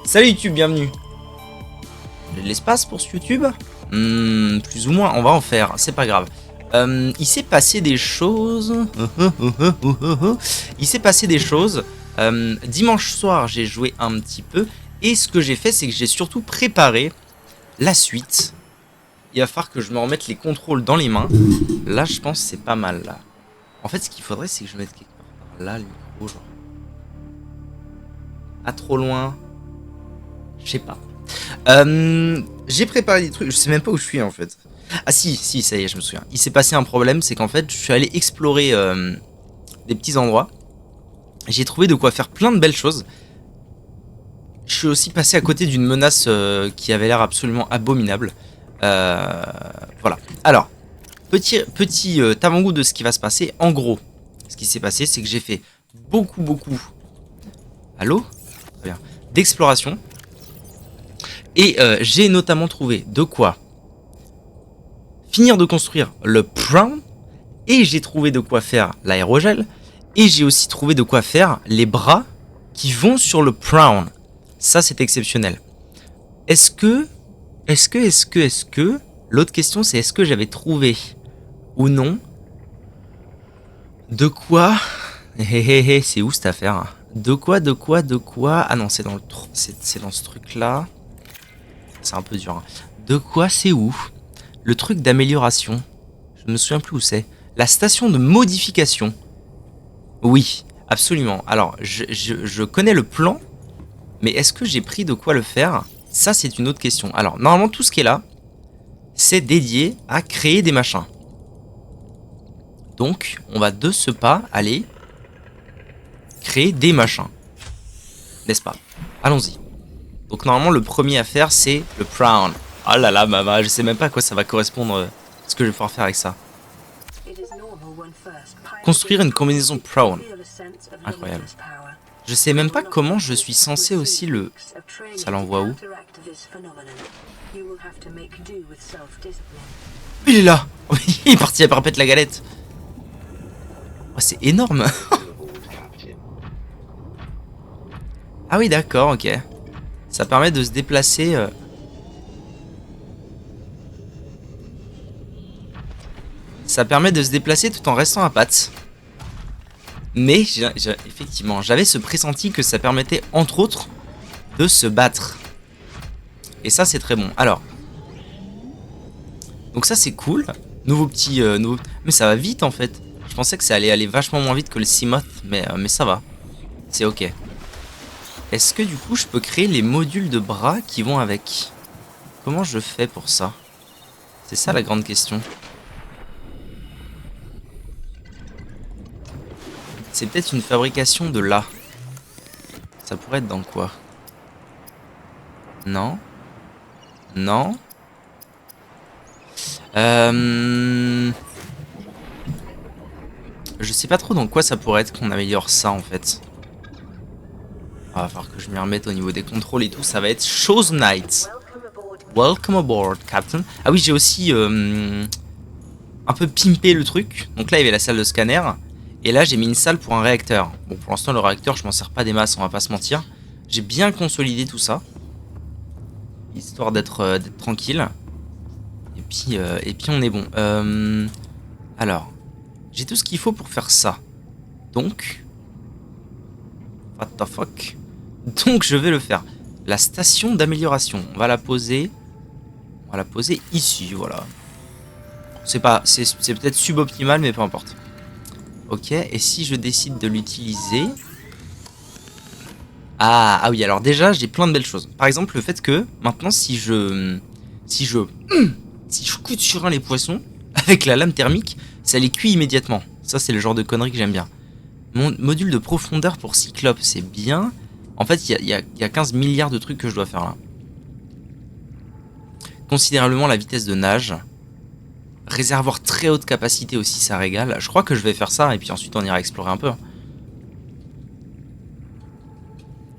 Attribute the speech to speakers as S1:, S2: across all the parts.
S1: Salut YouTube, bienvenue. J'ai de l'espace pour ce YouTube? Plus ou moins, on va en faire, c'est pas grave. Il s'est passé des choses. Il s'est passé des choses. Dimanche soir, j'ai joué un petit peu. Et ce que j'ai fait, c'est que j'ai surtout préparé la suite. Il va falloir que je me remette les contrôles dans les mains. Là, je pense que c'est pas mal, là. En fait, ce qu'il faudrait, c'est que je mette quelque part par là, le micro, genre. Pas trop loin. Je sais pas. J'ai préparé des trucs, je sais même pas où je suis en fait. Ah si, ça y est, je me souviens. Il s'est passé un problème, c'est qu'en fait, je suis allé explorer des petits endroits. J'ai trouvé de quoi faire plein de belles choses. Je suis aussi passé à côté d'une menace qui avait l'air absolument abominable. Voilà. Alors, petit avant-goût de ce qui va se passer. En gros, ce qui s'est passé, c'est que j'ai fait beaucoup... Allô? Très bien. D'exploration. Et j'ai notamment trouvé de quoi finir de construire le Prawn. Et j'ai trouvé de quoi faire l'aérogel. Et j'ai aussi trouvé de quoi faire les bras qui vont sur le Prawn. Ça, c'est exceptionnel. Est-ce que... L'autre question, c'est est-ce que j'avais trouvé ou non de quoi... c'est où cette affaire? De quoi? Ah non, c'est dans le... C'est dans ce truc-là. C'est un peu dur. Hein. De quoi? C'est où? Le truc d'amélioration. Je me souviens plus où c'est. La station de modification. Oui, absolument. Alors, je connais le plan. Mais est-ce que j'ai pris de quoi le faire? Ça, c'est une autre question. Alors, normalement, tout ce qui est là, c'est dédié à créer des machins. Donc, on va de ce pas aller créer des machins. N'est-ce pas? Allons-y. Donc normalement le premier à faire c'est le Prawn. Oh là là maman, je sais même pas à quoi ça va correspondre ce que je vais pouvoir faire avec ça. Construire une combinaison Prawn. Incroyable. Je sais même pas comment je suis censé aussi le... Ça l'envoie où? Il est là. Il est parti à perpète la galette. Oh, c'est énorme. Ah oui d'accord, ok. Ça permet de se déplacer. Ça permet de se déplacer tout en restant à pattes. Mais effectivement, j'avais ce pressenti que ça permettait entre autres de se battre. Et ça c'est très bon. Alors. Donc ça c'est cool. Nouveau petit... Mais ça va vite en fait. Je pensais que ça allait aller vachement moins vite que le Seamoth. Mais ça va. C'est ok. Est-ce que du coup je peux créer les modules de bras qui vont avec? Comment je fais pour ça? C'est ça la grande question. C'est peut-être une fabrication de là. Ça pourrait être dans quoi? Non. Non. Je sais pas trop dans quoi ça pourrait être qu'on améliore ça en fait. Ah, va falloir que je m'y remette au niveau des contrôles et tout. Ça va être Chose Night. Welcome aboard, Captain. Ah oui, j'ai aussi un peu pimpé le truc. Donc là, il y avait la salle de scanner. Et là, j'ai mis une salle pour un réacteur. Bon, pour l'instant, le réacteur, je m'en sers pas des masses, on va pas se mentir. J'ai bien consolidé tout ça. Histoire d'être tranquille. Et puis on est bon. Alors, j'ai tout ce qu'il faut pour faire ça. Donc... What the fuck? Donc je vais le faire. La station d'amélioration. On va la poser. On va la poser ici, voilà. C'est peut-être suboptimal, mais peu importe. Ok, et si je décide de l'utiliser... Ah oui, alors déjà, j'ai plein de belles choses. Par exemple, le fait que, maintenant, si je coude sur les poissons, avec la lame thermique, ça les cuit immédiatement. Ça, c'est le genre de connerie que j'aime bien. Mon module de profondeur pour Cyclope, c'est bien. En fait, il y a 15 milliards de trucs que je dois faire là. Considérablement la vitesse de nage. Réservoir très haute capacité aussi, ça régale. Je crois que je vais faire ça et puis ensuite on ira explorer un peu.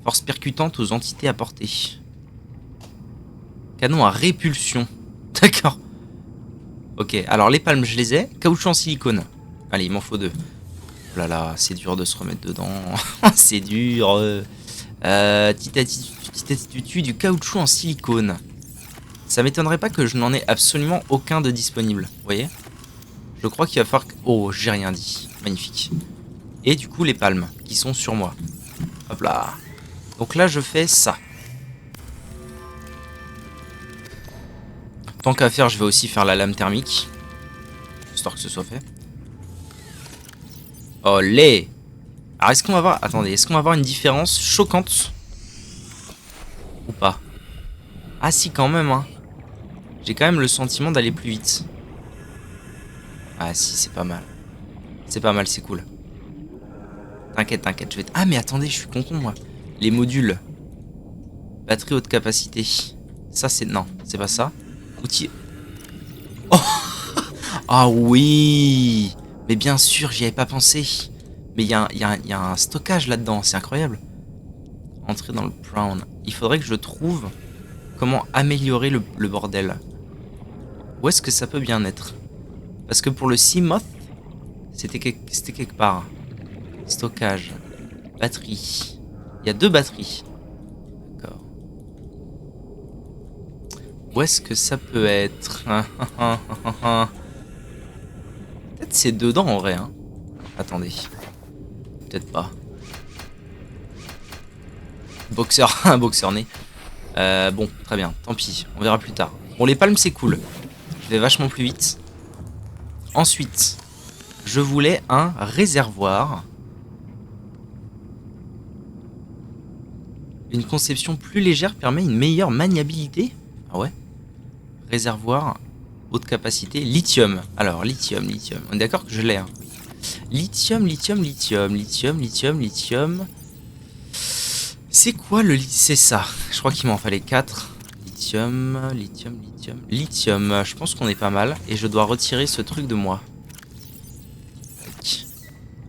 S1: Force percutante aux entités à portée. Canon à répulsion. D'accord. Ok, alors les palmes je les ai. Caoutchouc en silicone. Allez, il m'en faut 2. Oh là là, c'est dur de se remettre dedans. C'est dur. Petite attitude du caoutchouc en silicone. Ça m'étonnerait pas que je n'en ai absolument aucun de disponible. Vous voyez? Je crois qu'il va falloir que... Oh, j'ai rien dit. Magnifique. Et du coup, les palmes qui sont sur moi. Hop là. Donc là, je fais ça. Tant qu'à faire, je vais aussi faire la lame thermique. Histoire que ce soit fait. Olé! Alors, est-ce qu'on va voir... Attendez, est-ce qu'on va avoir une différence choquante? Ou pas? Ah si, quand même, hein. J'ai quand même le sentiment d'aller plus vite. Ah si, c'est pas mal. C'est pas mal, c'est cool. T'inquiète, t'inquiète, je vais... Ah mais attendez, je suis con moi. Les modules. Batterie haute capacité. Ça c'est... Non, c'est pas ça. Outil... Oh. Ah oui. Mais bien sûr, j'y avais pas pensé. Mais il y a un stockage là-dedans, c'est incroyable. Entrer dans le brown. Il faudrait que je trouve comment améliorer le bordel. Où est-ce que ça peut bien être? Parce que pour le Seamoth, c'était quelque part. Stockage. Batterie. Il y a 2 batteries. D'accord. Où est-ce que ça peut être? Peut-être c'est dedans en vrai. Hein. Attendez. Peut-être pas. Boxeur. Un boxeur né. Bon, très bien. Tant pis. On verra plus tard. Bon, les palmes, c'est cool. Je vais vachement plus vite. Ensuite, je voulais un réservoir. Une conception plus légère permet une meilleure maniabilité. Ah ouais. Réservoir, haute capacité, lithium. Alors, lithium. On est d'accord que je l'ai. Hein. Lithium. C'est quoi le lithium? C'est ça. Je crois qu'il m'en fallait 4. Lithium. Je pense qu'on est pas mal. Et je dois retirer ce truc de moi.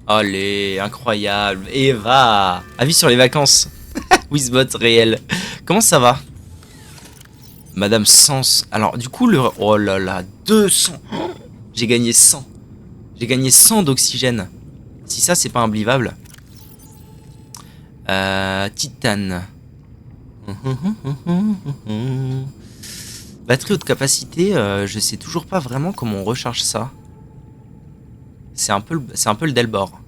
S1: Allez, incroyable. Eva. Avis sur les vacances. Wizbot réel. Comment ça va? Madame Sens. Alors, du coup, oh là là, 200. J'ai gagné 100. J'ai gagné 100 d'oxygène. Si ça, c'est pas imbuvable. Titane. Batterie haute capacité, je sais toujours pas vraiment comment on recharge ça. C'est un peu le Delbord.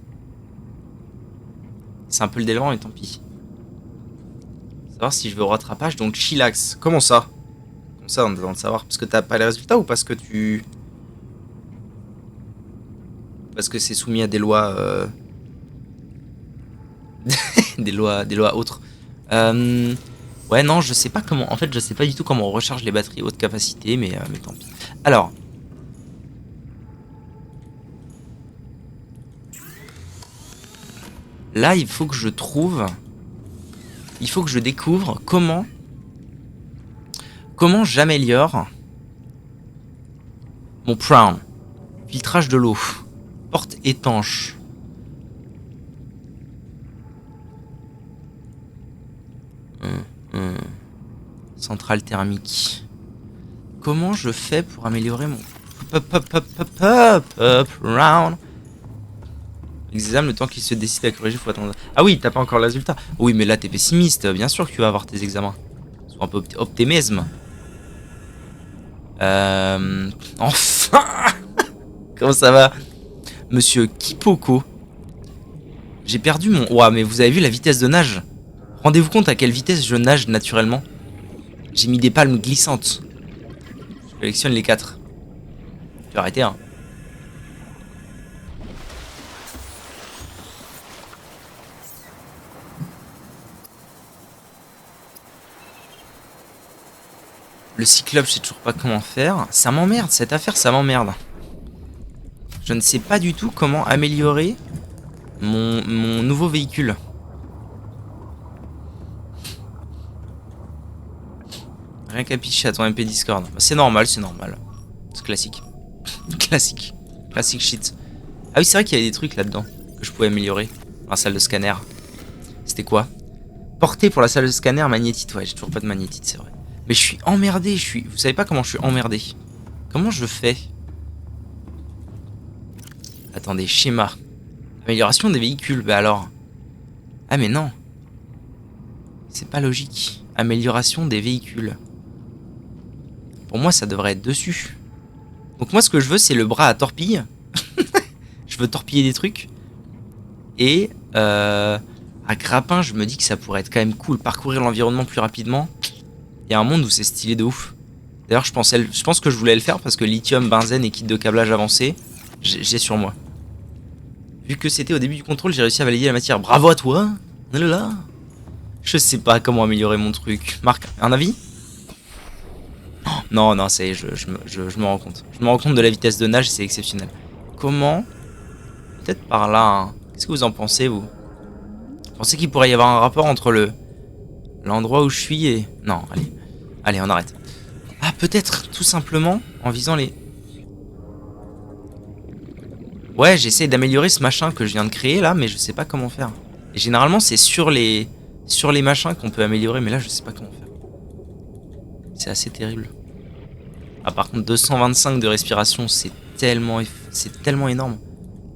S1: C'est un peu le Delbord, mais tant pis. Savoir si je veux au rattrapage, donc chillax. Comment ça? Comme ça, on a besoin de savoir. Parce que t'as pas les résultats ou parce que tu... Parce que c'est soumis à des lois... des lois autres. Ouais, non, je sais pas comment... En fait, je sais pas du tout comment on recharge les batteries haute capacité, mais tant pis. Alors... Là, il faut que je trouve... Il faut que je découvre comment j'améliore mon Prown. Filtrage de l'eau. Porte étanche. Centrale thermique. Comment je fais pour améliorer mon Prown? Examen, le temps qu'il se décide à corriger, faut attendre. Ah oui, t'as pas encore le résultat. Oui, mais là t'es pessimiste. Bien sûr que tu vas avoir tes examens. Sois un peu optimisme. Enfin. Comment ça va, Monsieur Kipoko? J'ai perdu mon... Ouah, mais vous avez vu la vitesse de nage? Rendez-vous compte à quelle vitesse je nage naturellement? J'ai mis des palmes glissantes. Je collectionne les 4. Je vais arrêter, hein. Le cyclope, je sais toujours pas comment faire. Ça m'emmerde, cette affaire, ça m'emmerde. Je ne sais pas du tout comment améliorer mon nouveau véhicule. Rien qu'à pitcher à ton MP Discord. Bah, c'est normal, c'est normal. C'est classique. Classique. Classique shit. Ah oui, c'est vrai qu'il y avait des trucs là-dedans que je pouvais améliorer. Dans la salle de scanner. C'était quoi? Portée pour la salle de scanner magnétite. Ouais, j'ai toujours pas de magnétite, c'est vrai. Mais je suis emmerdé, Vous savez pas comment je suis emmerdé? Comment je fais? Attendez, schéma. Amélioration des véhicules, bah alors... Ah mais non. C'est pas logique. Amélioration des véhicules. Pour moi, ça devrait être dessus. Donc moi, ce que je veux, c'est le bras à torpille. Je veux torpiller des trucs. Et à grappin, je me dis que ça pourrait être quand même cool. Parcourir l'environnement plus rapidement. Il y a un monde où c'est stylé de ouf. D'ailleurs, je pense que je voulais le faire parce que lithium, benzène et kit de câblage avancé, j'ai sur moi. Vu que c'était au début du contrôle, j'ai réussi à valider la matière. Bravo à toi. Là. Je sais pas comment améliorer mon truc. Marc, un avis? Non, ça y est, je me rends compte. Je me rends compte de la vitesse de nage, c'est exceptionnel. Comment? Peut-être par là, hein. Qu'est-ce que vous en pensez, vous? Vous pensez qu'il pourrait y avoir un rapport entre l'endroit où je suis et... Non, allez, on arrête. Ah, peut-être, tout simplement, en visant les... Ouais, j'essaie d'améliorer ce machin que je viens de créer, là, mais je sais pas comment faire. Et généralement, c'est sur les machins qu'on peut améliorer, mais là, je sais pas comment faire. C'est assez terrible. Ah, par contre, 225 de respiration, c'est tellement énorme.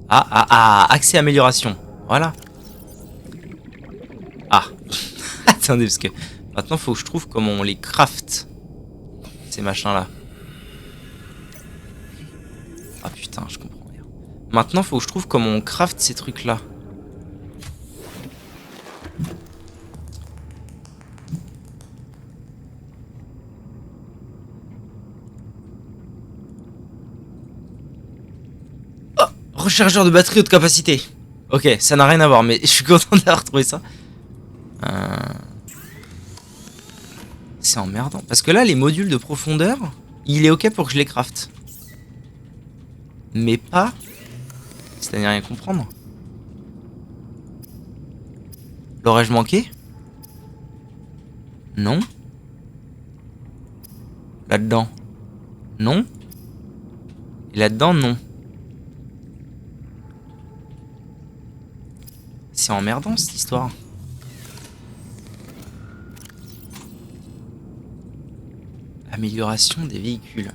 S1: Accès amélioration. Voilà. Ah. Attendez, parce que maintenant, faut que je trouve comment on les craft. Ces machins-là. Ah putain, je comprends rien. Maintenant, faut que je trouve comment on craft ces trucs-là. Oh, rechargeur de batterie haute capacité. Ok, ça n'a rien à voir, mais je suis content d'avoir trouvé ça. C'est emmerdant. Parce que là, les modules de profondeur, il est ok pour que je les craft. Mais pas... C'est-à-dire rien comprendre. L'aurais-je manqué? Non. Là-dedans? Non. Et là-dedans, non. C'est emmerdant, cette histoire. Amélioration des véhicules.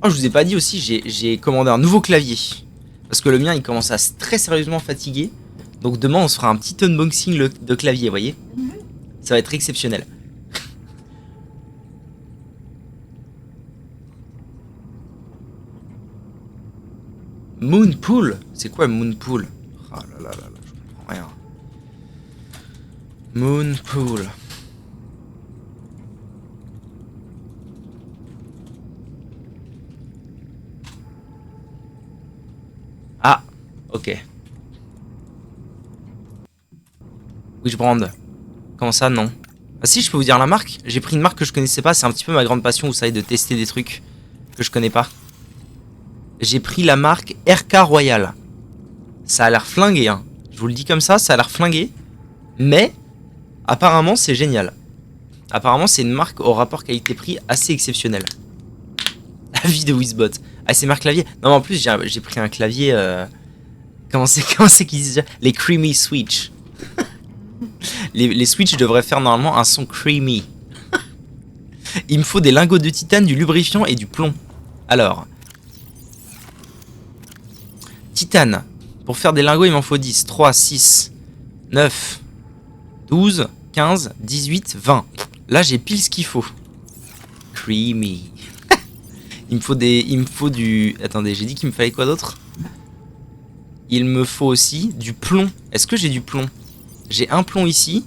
S1: Oh, je vous ai pas dit aussi, j'ai commandé un nouveau clavier. Parce que le mien, il commence à très sérieusement fatiguer. Donc demain, on se fera un petit unboxing de clavier, vous voyez. Ça va être exceptionnel. Moonpool? C'est quoi Moonpool? Ah là, je comprends rien. Moonpool. Ah, ok. Witchbrand. Comment ça, non? Ah si, je peux vous dire la marque. J'ai pris une marque que je connaissais pas. C'est un petit peu ma grande passion, vous savez, de tester des trucs que je connais pas. J'ai pris la marque RK Royal. Ça a l'air flingué, hein. Je vous le dis comme ça a l'air flingué. Mais, apparemment, c'est génial. Apparemment, c'est une marque au rapport qualité-prix assez exceptionnel. Avis de Wizbot. ASMR clavier. Non, mais en plus, j'ai pris un clavier... Comment c'est qu'ils disent déjà? Les creamy switch. les switch devraient faire normalement un son creamy. Il me faut des lingots de titane, du lubrifiant et du plomb. Alors... Titane. Pour faire des lingots, il m'en faut 10. 3, 6, 9, 12, 15, 18, 20. Là, j'ai pile ce qu'il faut. Creamy. Il me faut du... Attendez, j'ai dit qu'il me fallait quoi d'autre? Il me faut aussi du plomb. Est-ce que j'ai du plomb? J'ai un plomb ici.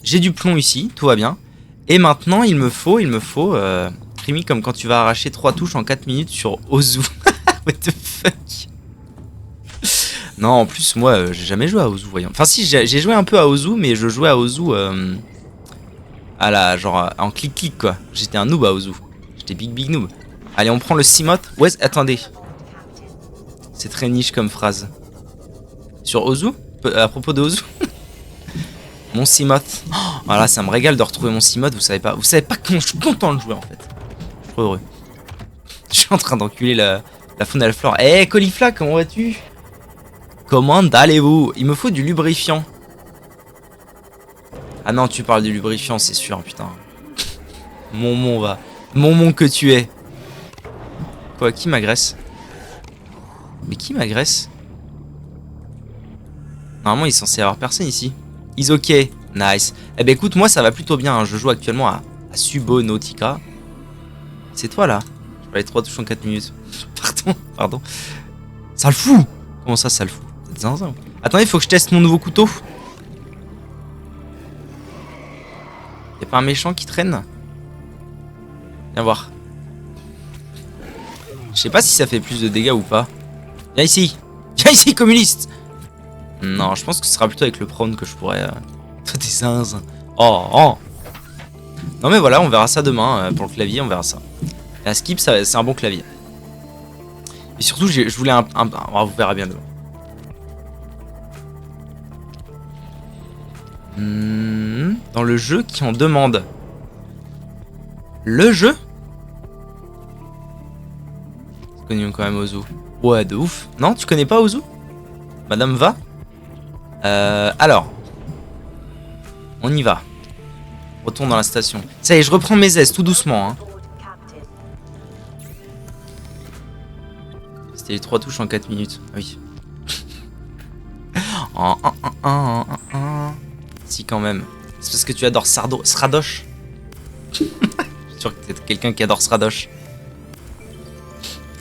S1: J'ai du plomb ici, tout va bien. Et maintenant, il me faut... Creamy comme quand tu vas arracher 3 touches en 4 minutes sur Ozu. What the fuck? Non, en plus, moi, j'ai jamais joué à Ozu, voyons. Enfin, si, j'ai joué un peu à Ozu, mais je jouais à Ozu à la, genre, en clic-clic, quoi. J'étais un noob à Ozu. J'étais big noob. Allez, on prend le Cimote. Ouais, attendez. C'est très niche comme phrase. Sur Ozu? À propos de Ozu? Mon Cimote. Oh, voilà, ça me régale de retrouver mon Cimote, vous savez pas. Vous savez pas comment je suis content de jouer, en fait. Je suis trop heureux. Je suis en train d'enculer la faune et la flore. Eh, Caulifla, comment vas-tu? Comment allez-vous? Il me faut du lubrifiant. Ah non, tu parles du lubrifiant, c'est sûr, putain. Mon va. Mon que tu es. Quoi, qui m'agresse? Mais qui m'agresse? Normalement, il est censé y avoir personne ici. Is ok. Nice. Eh ben écoute, moi ça va plutôt bien. Hein. Je joue actuellement à Subonautica. C'est toi là? Je vais aller 3 touches en 4 minutes. Pardon. Ça le fout. Comment ça le fout? C'est zinzin. Attendez, il faut que je teste mon nouveau couteau. Y'a pas un méchant qui traîne? Viens voir. Je sais pas si ça fait plus de dégâts ou pas. Viens ici. Viens ici, communiste. Non, je pense que ce sera plutôt avec le prone que je pourrais... Toi, t'es zinzin. Oh. Non mais voilà, on verra ça demain. Pour le clavier, on verra ça. Et à skip, c'est un bon clavier. Et surtout, je voulais on vous verra bien demain. Dans le jeu qui en demande. Le jeu? Tu connais quand même Ozu. Ouais, de ouf. Non, tu connais pas Ozu? Madame va? Alors. On y va. Retourne dans la station. Ça y est, je reprends mes aises tout doucement. Hein. C'était les 3 touches en 4 minutes. Oui. Si, quand même. C'est parce que tu adores Sradosh. Je suis sûr que t'es quelqu'un qui adore Sradosh.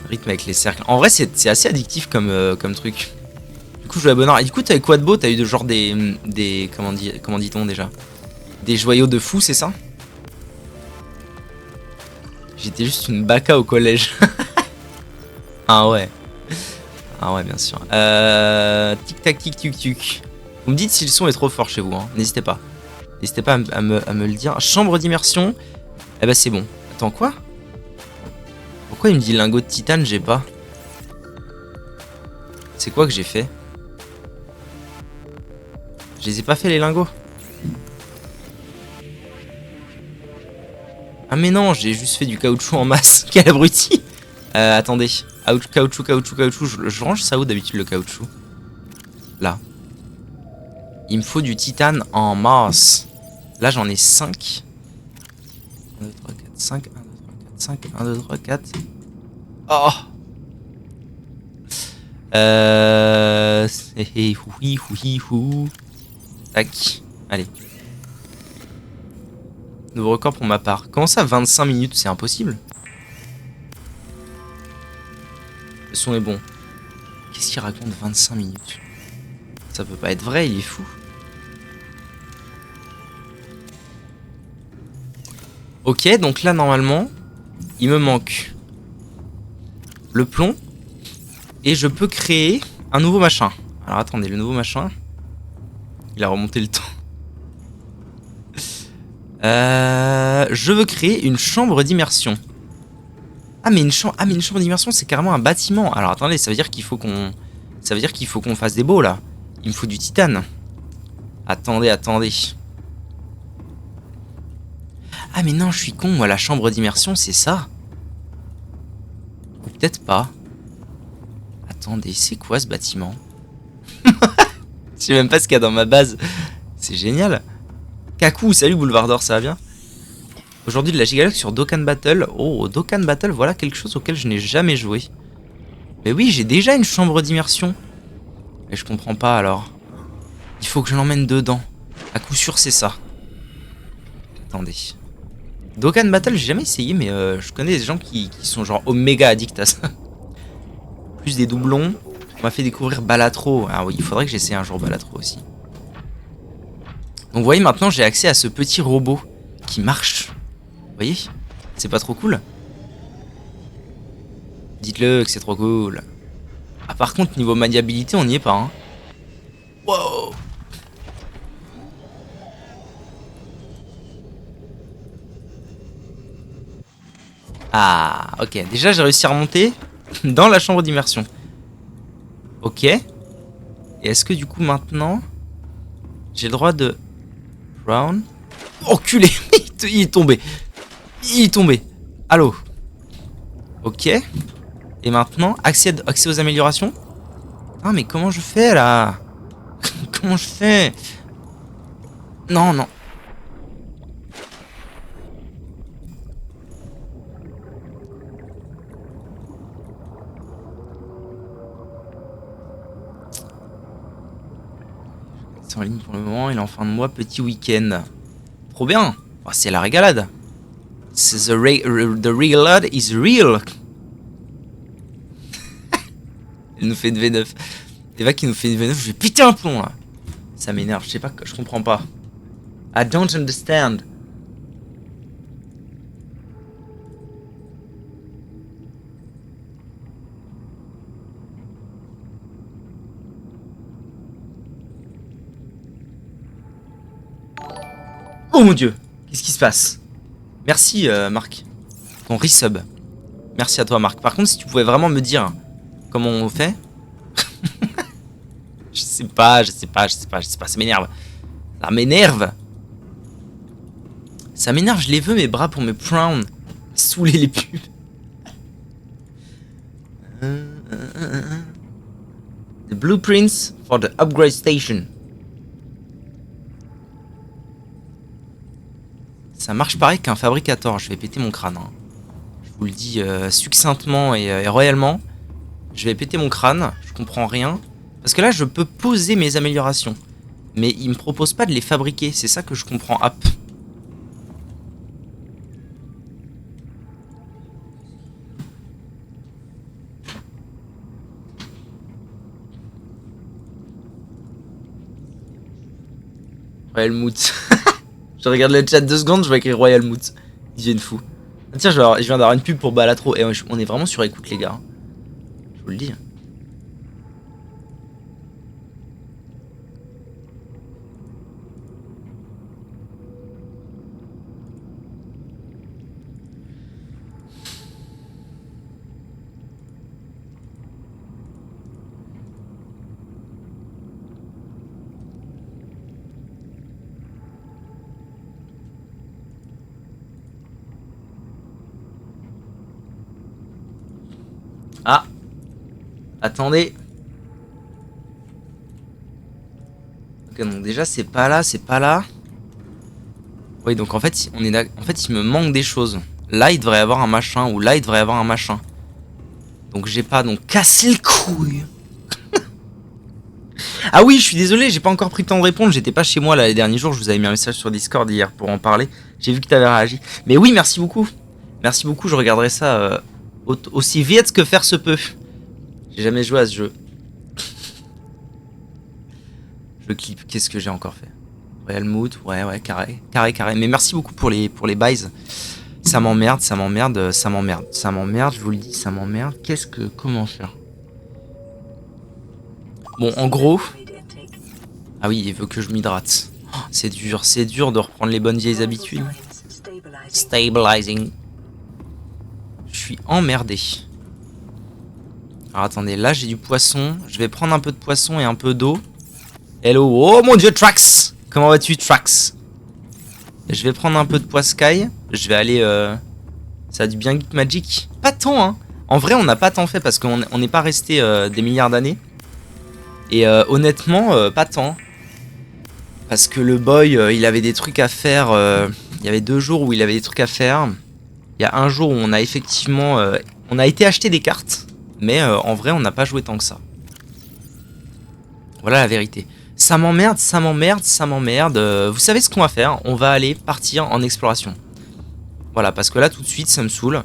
S1: Rythme avec les cercles. En vrai, c'est assez addictif comme truc. Du coup, je joue à bonheur. Et du coup, avec Quadbo, t'as eu de genre des comment dit-on déjà? Des joyaux de fou, c'est ça? J'étais juste une baka au collège. Ah ouais. Ah ouais, bien sûr. Tic tac tic tuc tuc. Vous me dites si le son est trop fort chez vous, hein. N'hésitez pas. N'hésitez pas à me le dire. Chambre d'immersion. Eh ben c'est bon. Attends, quoi? Pourquoi il me dit lingot de titane? J'ai pas. C'est quoi que j'ai fait? Je les ai pas fait les lingots. Ah mais non, j'ai juste fait du caoutchouc en masse. Quel abruti. Attendez. Caoutchouc. Je range ça où d'habitude le caoutchouc? Là. Il me faut du titane en masse. Là j'en ai 5. 1, 2, 3, 4, 5. 1, 2, 3, 4, 5. 1, 2, 3, 4. Oh. Oui. Tac. Allez. Nouveau record pour ma part. Comment ça 25 minutes? C'est impossible. Le son est bon. Qu'est-ce qu'il raconte 25 minutes? Ça peut pas être vrai, il est fou. Ok, donc là normalement, il me manque le plomb. Et je peux créer un nouveau machin. Alors attendez, le nouveau machin. Il a remonté le temps. Je veux créer une chambre d'immersion. Ah mais une chambre d'immersion c'est carrément un bâtiment. Alors attendez, ça veut dire qu'il faut qu'on fasse des baux là. Il me faut du titane. Attendez. Ah mais non, je suis con, moi la chambre d'immersion c'est ça. Ou peut-être pas. Attendez, c'est quoi ce bâtiment? Je sais même pas ce qu'il y a dans ma base. C'est génial. Kaku, salut Boulevard d'Or, ça va bien? Aujourd'hui de la Gigaloc sur Dokkan Battle. Oh, Dokkan Battle, voilà quelque chose auquel je n'ai jamais joué. Mais oui, j'ai déjà une chambre d'immersion. Mais je comprends pas alors. Il faut que je l'emmène dedans. À coup sûr, c'est ça. Attendez. Dokkan Battle, j'ai jamais essayé, mais je connais des gens qui sont genre méga addicts à ça. Plus des doublons. On m'a fait découvrir Balatro. Ah oui, il faudrait que j'essaie un jour Balatro aussi. Donc vous voyez, maintenant j'ai accès à ce petit robot qui marche. Vous voyez? C'est pas trop cool? Dites-le que c'est trop cool. Ah par contre, niveau maniabilité, on n'y est pas. Hein. Wow. Ah, ok. Déjà, j'ai réussi à remonter dans la chambre d'immersion. Ok. Et est-ce que du coup, maintenant, j'ai le droit de... Brown. Enculé. Il est tombé. Allô. Ok. Et maintenant, accès aux améliorations. Ah, mais comment je fais, là? Comment je fais? Non. en ligne pour le moment. Il est en fin de mois, petit week-end. Trop bien. Oh, c'est la régalade. The régalade is real. Il nous fait une V9. Eva qui nous fait une V9, je vais péter un plomb là. Ça m'énerve, je sais pas, je comprends pas. I don't understand. Oh mon dieu, qu'est-ce qui se passe? Merci Marc, ton resub. Merci à toi Marc. Par contre, si tu pouvais vraiment me dire comment on fait. Je sais pas, ça m'énerve. Ça m'énerve. Ça m'énerve, je les veux mes bras pour me prendre. Saouler les pubs. The blueprints for the upgrade station. Ça marche pareil qu'un fabricateur. Je vais péter mon crâne. Hein. Je vous le dis succinctement et royalement. Je vais péter mon crâne. Je comprends rien. Parce que là, je peux poser mes améliorations. Mais il me propose pas de les fabriquer. C'est ça que je comprends. Hop. Royal Moot. Je regarde le chat 2 secondes, je vais écrire Royal Moot. Ils viennent fous. Ah, tiens, je viens d'avoir une pub pour Balatro. Et on est vraiment sur écoute, les gars. Je vous le dis. Ah. Attendez. Ok, donc déjà c'est pas là, c'est pas là. Oui, donc en fait, en fait, il me manque des choses. Là, il devrait y avoir un machin, ou là, il devrait y avoir un machin. Donc j'ai pas, donc cassez le couille. Ah oui, je suis désolé, j'ai pas encore pris le temps de répondre. J'étais pas chez moi là les derniers jours. Je vous avais mis un message sur Discord hier pour en parler. J'ai vu que t'avais réagi. Mais oui, merci beaucoup. Merci beaucoup, je regarderai ça aussi vite que faire se peut. J'ai jamais joué à ce jeu. Je clip, qu'est-ce que j'ai encore fait? Royal Moot, ouais, carré. Mais merci beaucoup pour les buys. Ça m'emmerde, je vous le dis, ça m'emmerde. Comment faire? Bon, en gros... Ah oui, il veut que je m'hydrate. Oh, c'est dur de reprendre les bonnes vieilles habitudes. Stabilizing. Je suis emmerdé. Alors attendez, là j'ai du poisson. Je vais prendre un peu de poisson et un peu d'eau. Hello, oh mon dieu, Trax! Comment vas-tu, Trax? Je vais prendre un peu de poiscaille. Je vais aller... Ça a du bien Geek Magic. Pas tant, hein. En vrai, on n'a pas tant fait parce qu'on n'est pas resté des milliards d'années. Et honnêtement, pas tant. Parce que le boy, il avait des trucs à faire. Il y avait 2 jours où il avait des trucs à faire. Il y a un jour où on a effectivement... on a été acheter des cartes. Mais en vrai, on n'a pas joué tant que ça. Voilà la vérité. Ça m'emmerde. Vous savez ce qu'on va faire? On va aller partir en exploration. Voilà, parce que là, tout de suite, ça me saoule.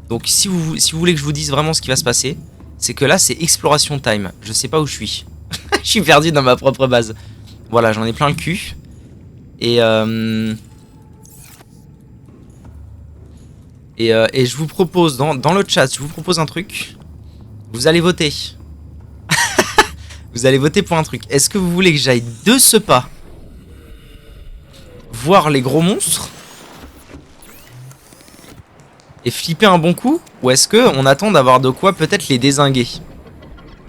S1: Donc, si vous voulez que je vous dise vraiment ce qui va se passer, c'est que là, c'est exploration time. Je sais pas où je suis. Je suis perdu dans ma propre base. Voilà, j'en ai plein le cul. Et je vous propose, dans le chat, je vous propose un truc. Vous allez voter. Vous allez voter pour un truc. Est-ce que vous voulez que j'aille de ce pas voir les gros monstres et flipper un bon coup? Ou est-ce que on attend d'avoir de quoi peut-être les dézinguer?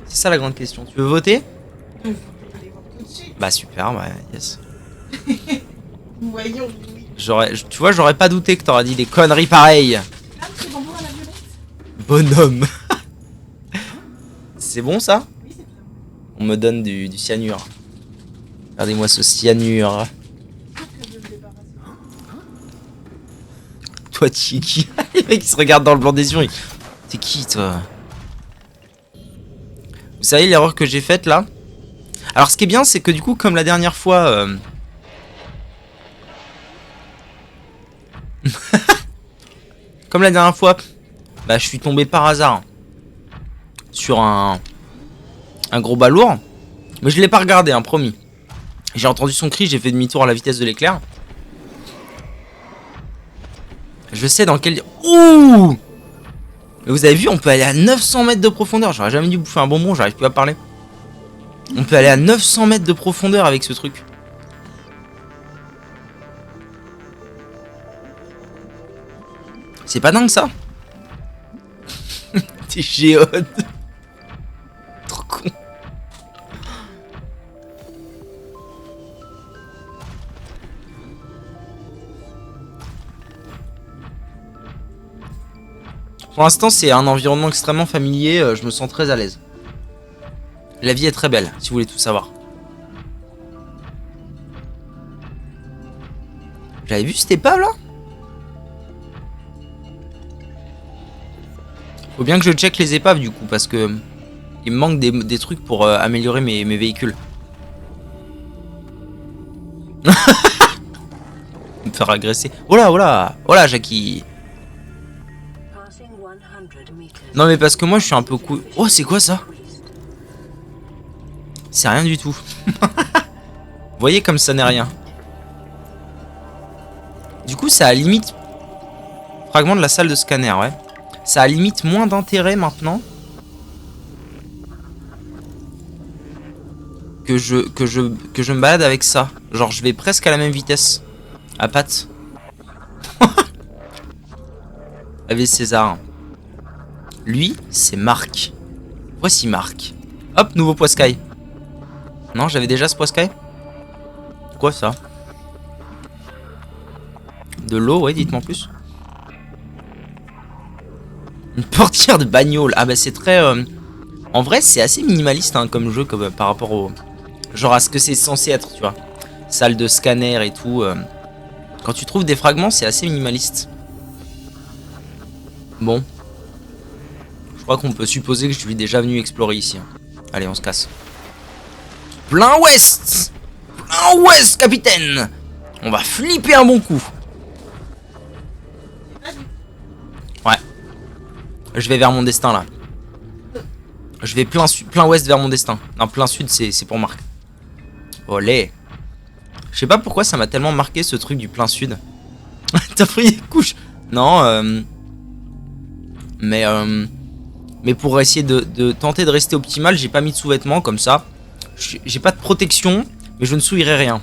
S1: C'est ça la grande question. Tu veux voter? Bah super, ouais, yes.
S2: Voyons, oui.
S1: Tu vois, j'aurais pas douté que t'aurais dit des conneries pareilles.
S2: Ah, c'est bonbon à la violette.
S1: Bonhomme. C'est bon ça?
S2: Oui, c'est très bon.
S1: On me donne du cyanure. Regardez-moi ce cyanure.
S2: Très bien débarrassé.
S1: Toi, tu es qui? Les mecs qui se regardent dans le blanc des yeux. T'es qui, toi? Vous savez l'erreur que j'ai faite là? Alors ce qui est bien, c'est que du coup, comme la dernière fois... comme la dernière fois, bah, je suis tombé par hasard sur un gros balourd. Mais je l'ai pas regardé, hein, promis. J'ai entendu son cri, j'ai fait demi-tour à la vitesse de l'éclair. Je sais dans quel... Ouh! Mais vous avez vu, on peut aller à 900 mètres de profondeur. J'aurais jamais dû bouffer un bonbon, j'arrive plus à parler. On peut aller à 900 mètres de profondeur avec ce truc. C'est pas dingue ça? T'es géode. Trop con. Pour l'instant, c'est un environnement extrêmement familier. Je me sens très à l'aise. La vie est très belle, si vous voulez tout savoir. J'avais vu cette épave là? Faut bien que je check les épaves du coup, parce que il me manque des trucs pour améliorer mes véhicules. Me faire agresser. Oh là, oh là, oh là, Jackie. Non mais parce que moi je suis un peu cool. Oh, c'est quoi ça? C'est rien du tout. Vous voyez comme ça n'est rien. Du coup ça a limite... Fragment de la salle de scanner, ouais. Ça a limite moins d'intérêt maintenant. Que je me balade avec ça. Genre je vais presque à la même vitesse. À pattes. Avec César. Lui, c'est Marc. Voici Marc. Hop, nouveau Poiscaille. Non, j'avais déjà ce Poiscaille. Quoi ça? De l'eau, ouais, dites-moi en plus. Une portière de bagnole. Ah bah c'est très... En vrai, c'est assez minimaliste hein, comme jeu comme, par rapport au... Genre à ce que c'est censé être, tu vois. Salle de scanner et tout. Quand tu trouves des fragments, c'est assez minimaliste. Bon. Je crois qu'on peut supposer que je suis déjà venu explorer ici. Allez, on se casse. Plein ouest! Plein ouest, capitaine! On va flipper un bon coup. Ouais. Je vais vers mon destin, là. Je vais plein ouest vers mon destin. Non, plein sud, c'est pour Marc. Olé. Je sais pas pourquoi ça m'a tellement marqué, ce truc du plein sud. T'as pris des couches? Non, mais pour essayer de tenter de rester optimal, j'ai pas mis de sous-vêtements comme ça. J'ai pas de protection, mais je ne souillerai rien.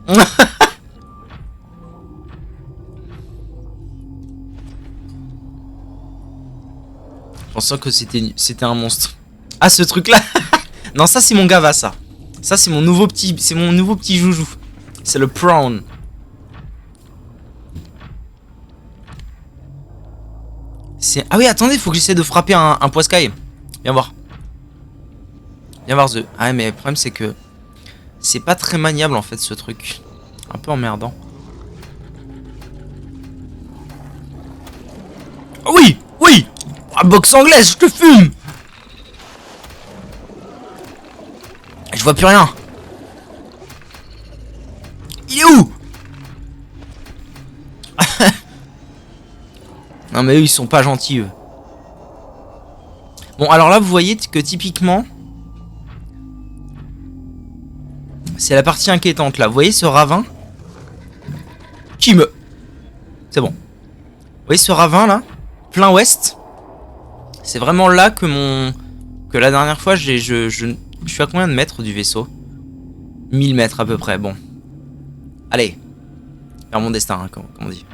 S1: Je pensais que c'était un monstre. Ah, ce truc là. Non, ça c'est mon gava, ça. Ça c'est mon nouveau petit joujou. C'est le prawn. Ah oui, attendez, faut que j'essaie de frapper un poiscaille. Viens voir. Viens voir The. Ah mais le problème c'est que c'est pas très maniable en fait ce truc. Un peu emmerdant. Oh oui, oui. Ah, boxe anglaise, je te fume. Je vois plus rien. Il est où? Non mais eux ils sont pas gentils eux. Bon alors là vous voyez que typiquement c'est la partie inquiétante là. Vous voyez ce ravin qui me... C'est bon. Vous voyez ce ravin là? Plein ouest. C'est vraiment là que que la dernière fois je suis à combien de mètres du vaisseau? 1000 mètres à peu près, bon. Allez. Vers mon destin, hein, comme on dit.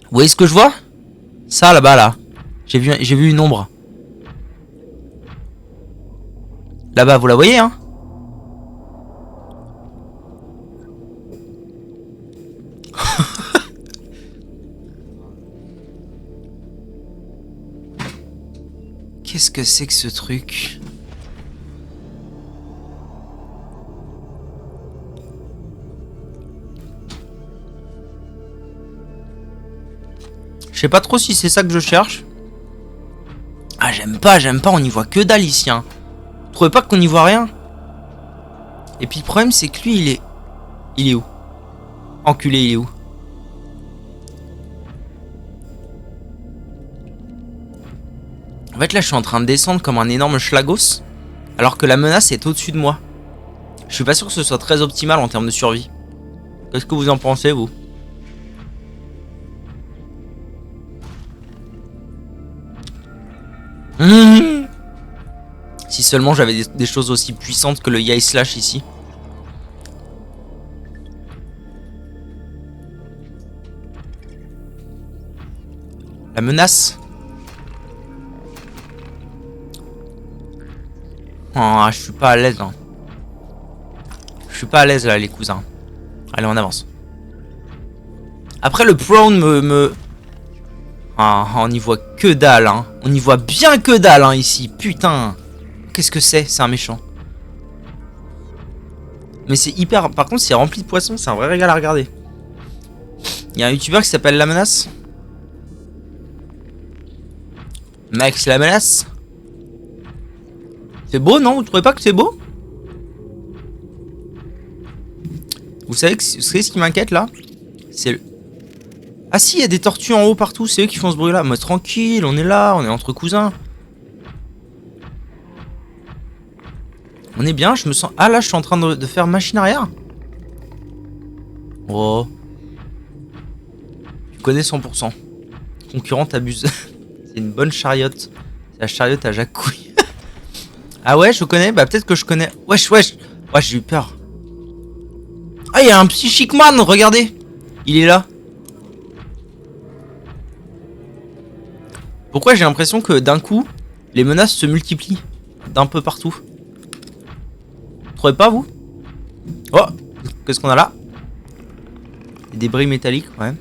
S1: Vous voyez ce que je vois? Ça là-bas là. J'ai vu une ombre. Là-bas, vous la voyez hein? Qu'est-ce que c'est que ce truc? Je sais pas trop si c'est ça que je cherche. Ah, j'aime pas, on y voit que dalle ici, hein. Vous trouvez pas qu'on y voit rien? Et puis le problème, c'est que lui, il est... Il est où? Enculé, il est où? En fait, là, je suis en train de descendre comme un énorme schlagos, alors que la menace est au-dessus de moi. Je suis pas sûr que ce soit très optimal en termes de survie. Qu'est-ce que vous en pensez, vous? Si seulement j'avais des choses aussi puissantes que le Yai Slash ici. La menace. Oh, je suis pas à l'aise. Hein. Je suis pas à l'aise là, les cousins. Allez, on avance. Après, le prone me... Ah, on y voit que dalle, hein. On y voit bien que dalle, hein, ici. Putain. Qu'est-ce que c'est? C'est un méchant. Mais c'est hyper... Par contre, c'est rempli de poissons. C'est un vrai régal à regarder. Il y a un youtubeur qui s'appelle La Menace. Max La Menace. C'est beau, non? Vous trouvez pas que c'est beau? Vous savez ce qui m'inquiète, là? C'est le... Ah si, il y a des tortues en haut partout. C'est eux qui font ce bruit-là. Moi, tranquille, on est là. On est entre cousins. On est bien, je me sens... Ah là, je suis en train de faire machine arrière. Oh. Tu connais 100%. Concurrente abuse. C'est une bonne chariote. C'est la chariote à Jacques Couille. Ah ouais, je connais. Bah peut-être que je connais. Wesh. Ouais, j'ai eu peur. Ah, il y a un Psychic Man, regardez. Il est là. Pourquoi j'ai l'impression que d'un coup, les menaces se multiplient d'un peu partout? Vous trouvez pas, vous? Oh, qu'est-ce qu'on a là? Des débris métalliques, ouais.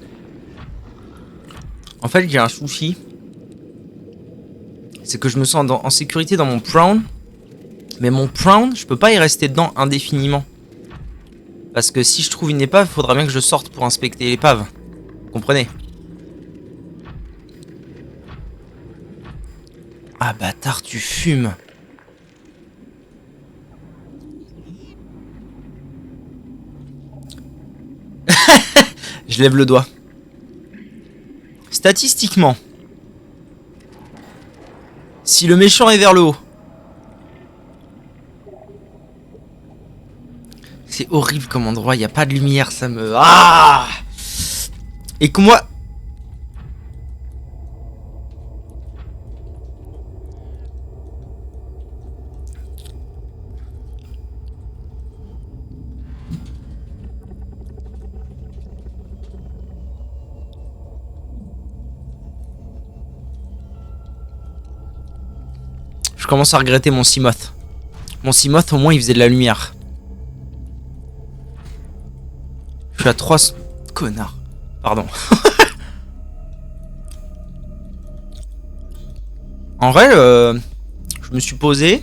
S1: En fait, j'ai un souci. C'est que je me sens en sécurité dans mon prawn. Mais mon prawn, je peux pas y rester dedans indéfiniment. Parce que si je trouve une épave, il faudra bien que je sorte pour inspecter l'épave. Vous comprenez? Ah bâtard, tu fumes. Je lève le doigt. Statistiquement, si le méchant est vers le haut, c'est horrible comme endroit, il n'y a pas de lumière, ça me... Ah! Et que moi... Je commence à regretter mon Simoth. Mon Simoth, au moins, il faisait de la lumière. Je suis à 3... Connard. Pardon. En vrai, je me suis posé.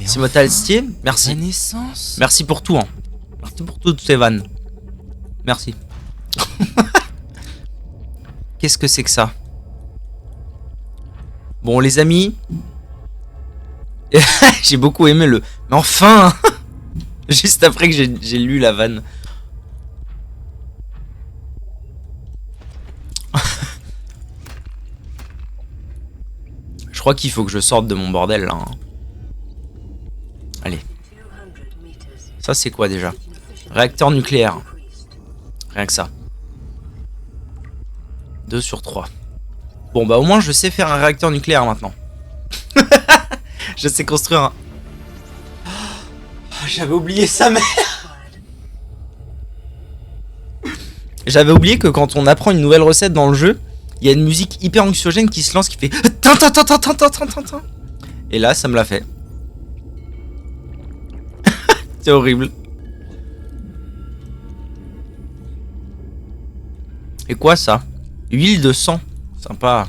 S1: Simoth Alstier, merci.
S3: Renaissance.
S1: Merci pour tout, hein. Merci pour toutes ces vannes. Merci. Qu'est-ce que c'est que ça? Bon, les amis. J'ai beaucoup aimé le... Mais enfin. Juste après que j'ai lu la vanne. Je crois qu'il faut que je sorte de mon bordel, là. Hein. Allez. Ça, c'est quoi, déjà? Réacteur nucléaire. Rien que ça. 2 sur 3. Bon, bah au moins, je sais faire un réacteur nucléaire, maintenant. Je sais construire un... Oh, j'avais oublié sa mère. J'avais oublié que quand on apprend une nouvelle recette dans le jeu, il y a une musique hyper anxiogène qui se lance, qui fait... Et là, ça me l'a fait. C'est horrible. Et quoi, ça? Huile de sang. Sympa.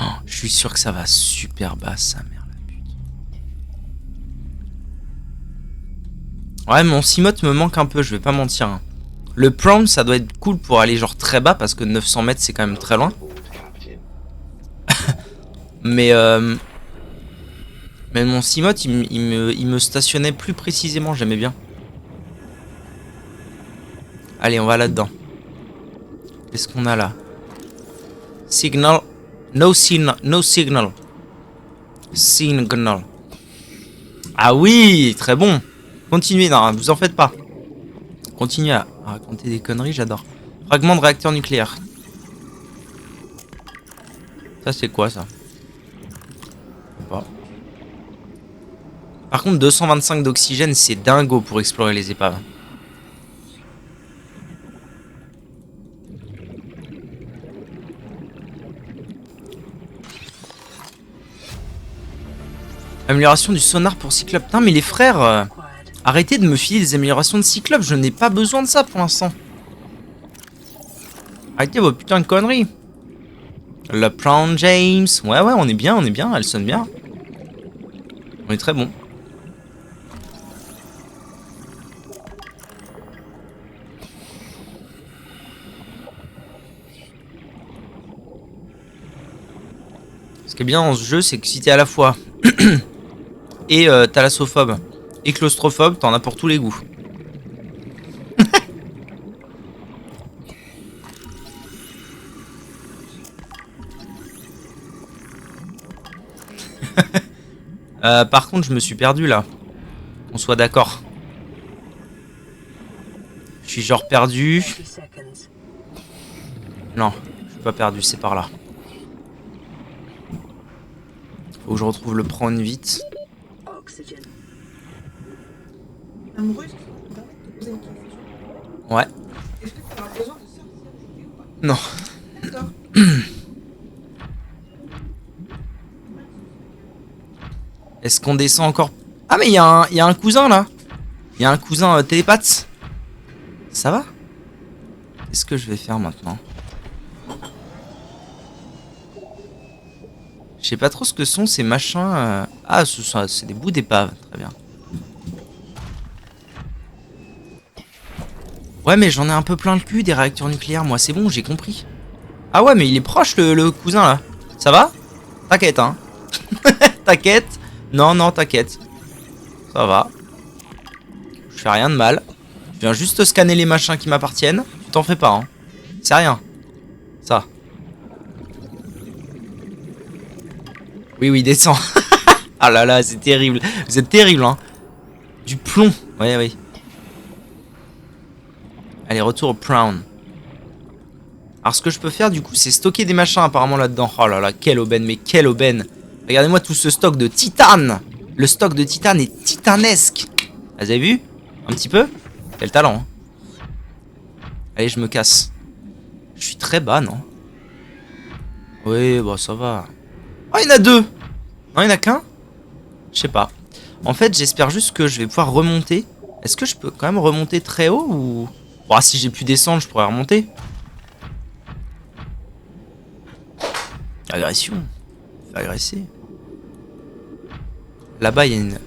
S1: Oh, je suis sûr que ça va super bas, sa mère la pute. Ouais, mon Simoth me manque un peu, je vais pas mentir. Hein. Le prawn, ça doit être cool pour aller genre très bas parce que 900 mètres c'est quand même très loin. mais mon Cimote il me stationnait plus précisément, j'aimais bien. Allez, on va là-dedans. Qu'est-ce qu'on a là? Signal. No signal. No signal. Signal. Ah oui, très bon. Continuez, non, vous en faites pas. Continuez à raconter des conneries, j'adore. Fragment de réacteur nucléaire. Ça, c'est quoi, ça? Je sais pas. Par contre, 225 d'oxygène, c'est dingo pour explorer les épaves. Amélioration du sonar pour Cyclope. Putain, mais les frères, arrêtez de me filer des améliorations de Cyclope. Je n'ai pas besoin de ça pour l'instant. Arrêtez vos putains de conneries. Le Prawn James. Ouais, ouais, on est bien, elle sonne bien. On est très bon. Ce qui est bien dans ce jeu, c'est que si t'es à la fois et thalassophobe et claustrophobe, t'en as pour tous les goûts. Par contre, je me suis perdu là. On soit d'accord. Je suis genre perdu. Non, je suis pas perdu, c'est par là. Faut que je retrouve le prawn vite.
S2: Amoureux, est-ce que je peux te permettre de poser une question?
S1: Ouais.
S2: Est-ce que tu as besoin de sortir aujourd'hui ou pas?
S1: Non.
S2: D'accord.
S1: Est-ce qu'on descend encore? Ah mais il y a un cousin là. Il y a un cousin télépathe. Ça va? Qu'est-ce que je vais faire maintenant? Je sais pas trop ce que sont ces machins. Ah, c'est des bouts d'épave. Très bien. Ouais, mais j'en ai un peu plein le cul des réacteurs nucléaires. Moi, c'est bon, j'ai compris. Ah ouais, mais il est proche le cousin là. Ça va? T'inquiète, hein. T'inquiète. Non, non, t'inquiète. Ça va. Je fais rien de mal. Je viens juste scanner les machins qui m'appartiennent. Tu t'en fais pas, hein. C'est rien. Ça. Oui, oui, descends. Ah là là, c'est terrible. Vous êtes terrible, hein. Du plomb. Ouais, oui. Allez, retour au Prawn. Alors, ce que je peux faire, du coup, c'est stocker des machins apparemment là-dedans. Oh là là, quelle aubaine, mais quelle aubaine. Regardez-moi tout ce stock de titane. Le stock de titane est titanesque. Vous avez vu? Un petit peu? Quel talent, hein. Allez, je me casse. Je suis très bas, non? Oui, bah ça va. Oh, il y en a deux. Non, il y en a qu'un? Je sais pas. En fait, j'espère juste que je vais pouvoir remonter. Est-ce que je peux quand même remonter très haut ou... Bon, si j'ai pu descendre, je pourrais remonter. Agression. Fait agresser. Là-bas, il y a une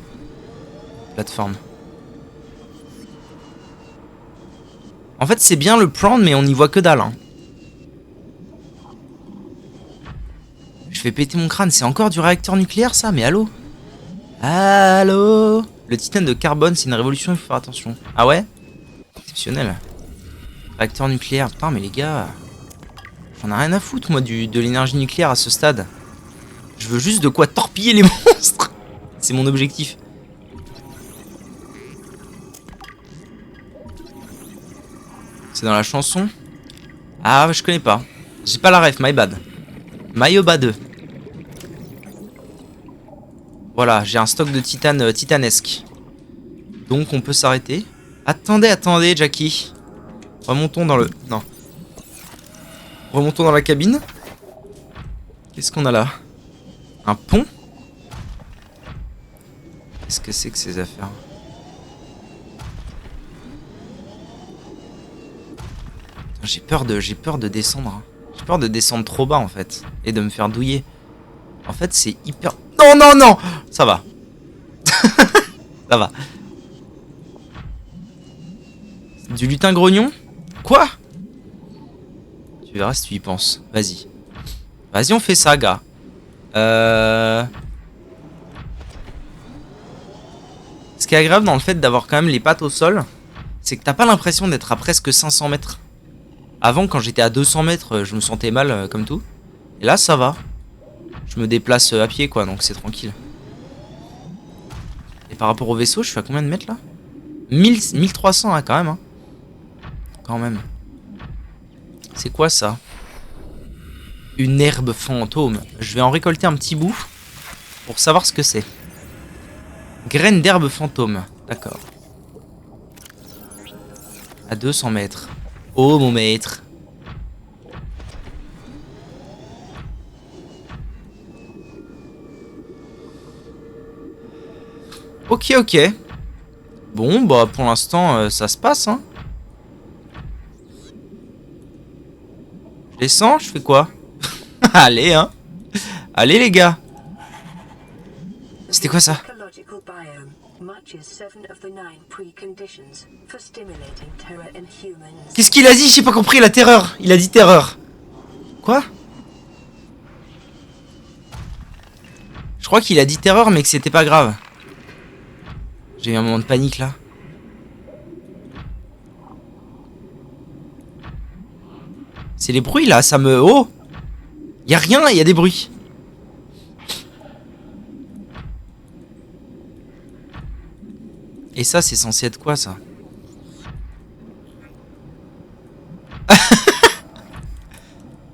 S1: plateforme. En fait, c'est bien le prawn, mais on n'y voit que dalle, hein. Je vais péter mon crâne. C'est encore du réacteur nucléaire, ça? Mais allô? Allô? Le titane de carbone, c'est une révolution, il faut faire attention. Ah ouais? Exceptionnel. Réacteur nucléaire. Putain, mais les gars... J'en ai rien à foutre, moi, de l'énergie nucléaire à ce stade. Je veux juste de quoi torpiller les monstres. C'est mon objectif. C'est dans la chanson? Ah, je connais pas. J'ai pas la ref, my bad. My bad. Voilà, j'ai un stock de titane titanesque. Donc on peut s'arrêter. Attendez, attendez, Jackie. Remontons dans le... Non. Remontons dans la cabine. Qu'est-ce qu'on a là? Un pont? Qu'est-ce que c'est que ces affaires? J'ai peur de descendre. Hein. J'ai peur de descendre trop bas en fait. Et de me faire douiller. En fait c'est hyper... Non, non, non. Ça va. Ça va. Du lutin grognon? Quoi? Tu verras si tu y penses. Vas-y. Vas-y, on fait ça, gars. Ce qui est agréable dans le fait d'avoir quand même les pattes au sol, c'est que t'as pas l'impression d'être à presque 500 mètres. Avant, quand j'étais à 200 mètres, je me sentais mal comme tout. Et là, ça va. Je me déplace à pied, quoi, donc c'est tranquille. Et par rapport au vaisseau, je suis à combien de mètres, là? 1300, hein, quand même. Hein. Quand même. C'est quoi, ça? Une herbe fantôme. Je vais en récolter un petit bout pour savoir ce que c'est. Graines d'herbe fantôme. D'accord. À 200 mètres. Oh, mon maître. Ok, ok. Bon, bah, pour l'instant, ça se passe, hein. Je descends, je fais quoi? Allez, hein. Allez, les gars. C'était quoi, ça? Qu'est-ce qu'il a dit? J'ai pas compris, la terreur. Il a dit terreur. Quoi? Je crois qu'il a dit terreur, mais que c'était pas grave. J'ai eu un moment de panique, là. C'est les bruits, là, ça me... Oh! Y'a rien, il y a des bruits. Et ça, c'est censé être quoi, ça?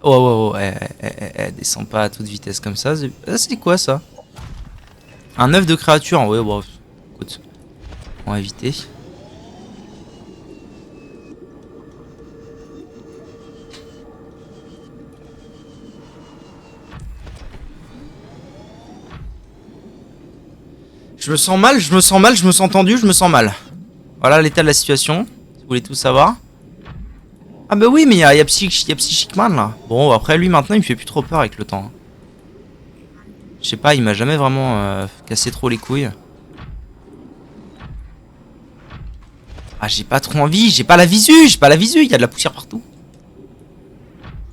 S1: Oh, oh, oh, descends pas à toute vitesse comme ça. C'est quoi, ça? Un œuf de créature. Ouais, bon, écoute. On va éviter. Je me sens mal, je me sens mal, je me sens tendu, je me sens mal. Voilà l'état de la situation. Si vous voulez tout savoir. Ah bah oui, mais il y a Psychic Man là. Bon, après lui maintenant il me fait plus trop peur avec le temps. Je sais pas, il m'a jamais vraiment cassé trop les couilles. Ah, j'ai pas trop envie, j'ai pas la visu, il y a de la poussière partout.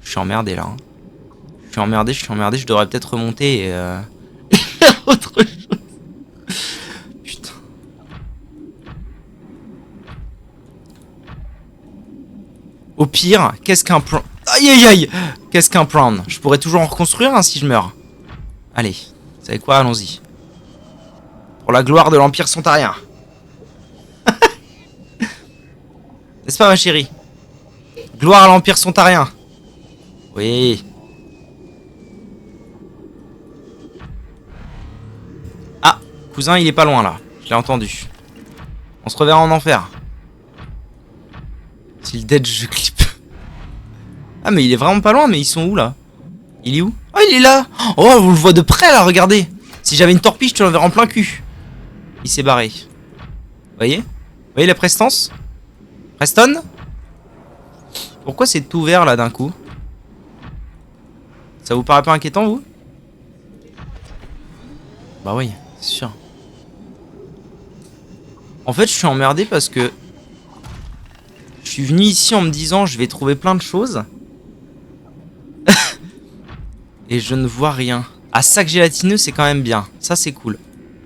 S1: Je suis emmerdé là. Hein. Je suis emmerdé, je devrais peut-être remonter et autre chose. Putain. Au pire, qu'est-ce qu'un plan... Aïe aïe aïe. Qu'est-ce qu'un plan? Je pourrais toujours en reconstruire hein, si je meurs. Allez, vous savez quoi, allons-y. Pour la gloire de l'Empire Sontarien. N'est-ce pas ma chérie? Gloire à l'Empire Sontarien. Oui. Ah, cousin il est pas loin là. Je l'ai entendu. On se reverra en enfer. S'il dead je clip. Ah mais il est vraiment pas loin, mais ils sont où là? Il est où? Oh il est là. Oh on le voit de près là, regardez. Si j'avais une torpille je te l'enverrais en plein cul. Il s'est barré. Vous voyez? Vous voyez la prestance? Preston? Pourquoi c'est tout vert là d'un coup? Ça vous paraît pas inquiétant vous? Bah oui, c'est sûr. En fait je suis emmerdé parce que je suis venu ici en me disant je vais trouver plein de choses. Et je ne vois rien. Ah, sac gélatineux c'est quand même bien. Ça c'est cool.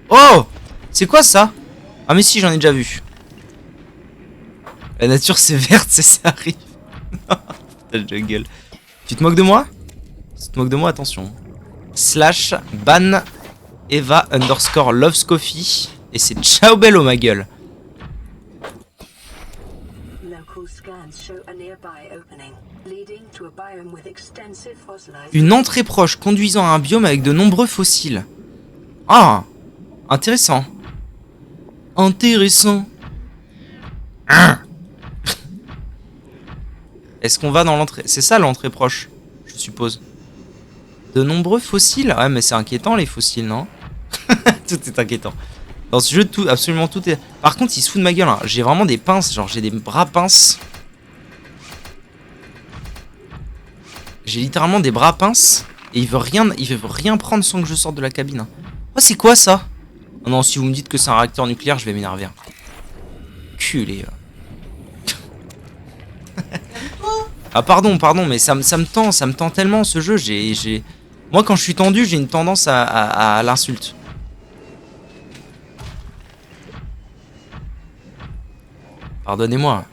S1: Oh! C'est quoi ça? Ah mais si j'en ai déjà vu. La nature c'est verte, c'est ça arrive. Je gueule. Tu te moques de moi? Si tu te moques de moi, attention. Slash ban Eva underscore loves coffee. Et c'est ciao bello ma gueule. Une entrée proche conduisant à un biome avec de nombreux fossiles. Ah! Intéressant. Intéressant. Est-ce qu'on va dans l'entrée? C'est ça l'entrée proche, je suppose. De nombreux fossiles? Ouais, mais c'est inquiétant les fossiles, non? Tout est inquiétant. Dans ce jeu, tout, absolument tout est... Par contre, il se fout de ma gueule. Hein. J'ai vraiment des pinces, genre j'ai des bras pinces. J'ai littéralement des bras pinces. Et il veut rien prendre sans que je sorte de la cabine. Hein. Oh, c'est quoi ça? Oh non, si vous me dites que c'est un réacteur nucléaire, je vais m'énerver. Culé. Ah pardon, mais ça me tend tellement ce jeu. Moi quand je suis tendu, j'ai une tendance à l'insulte. Pardonnez-moi.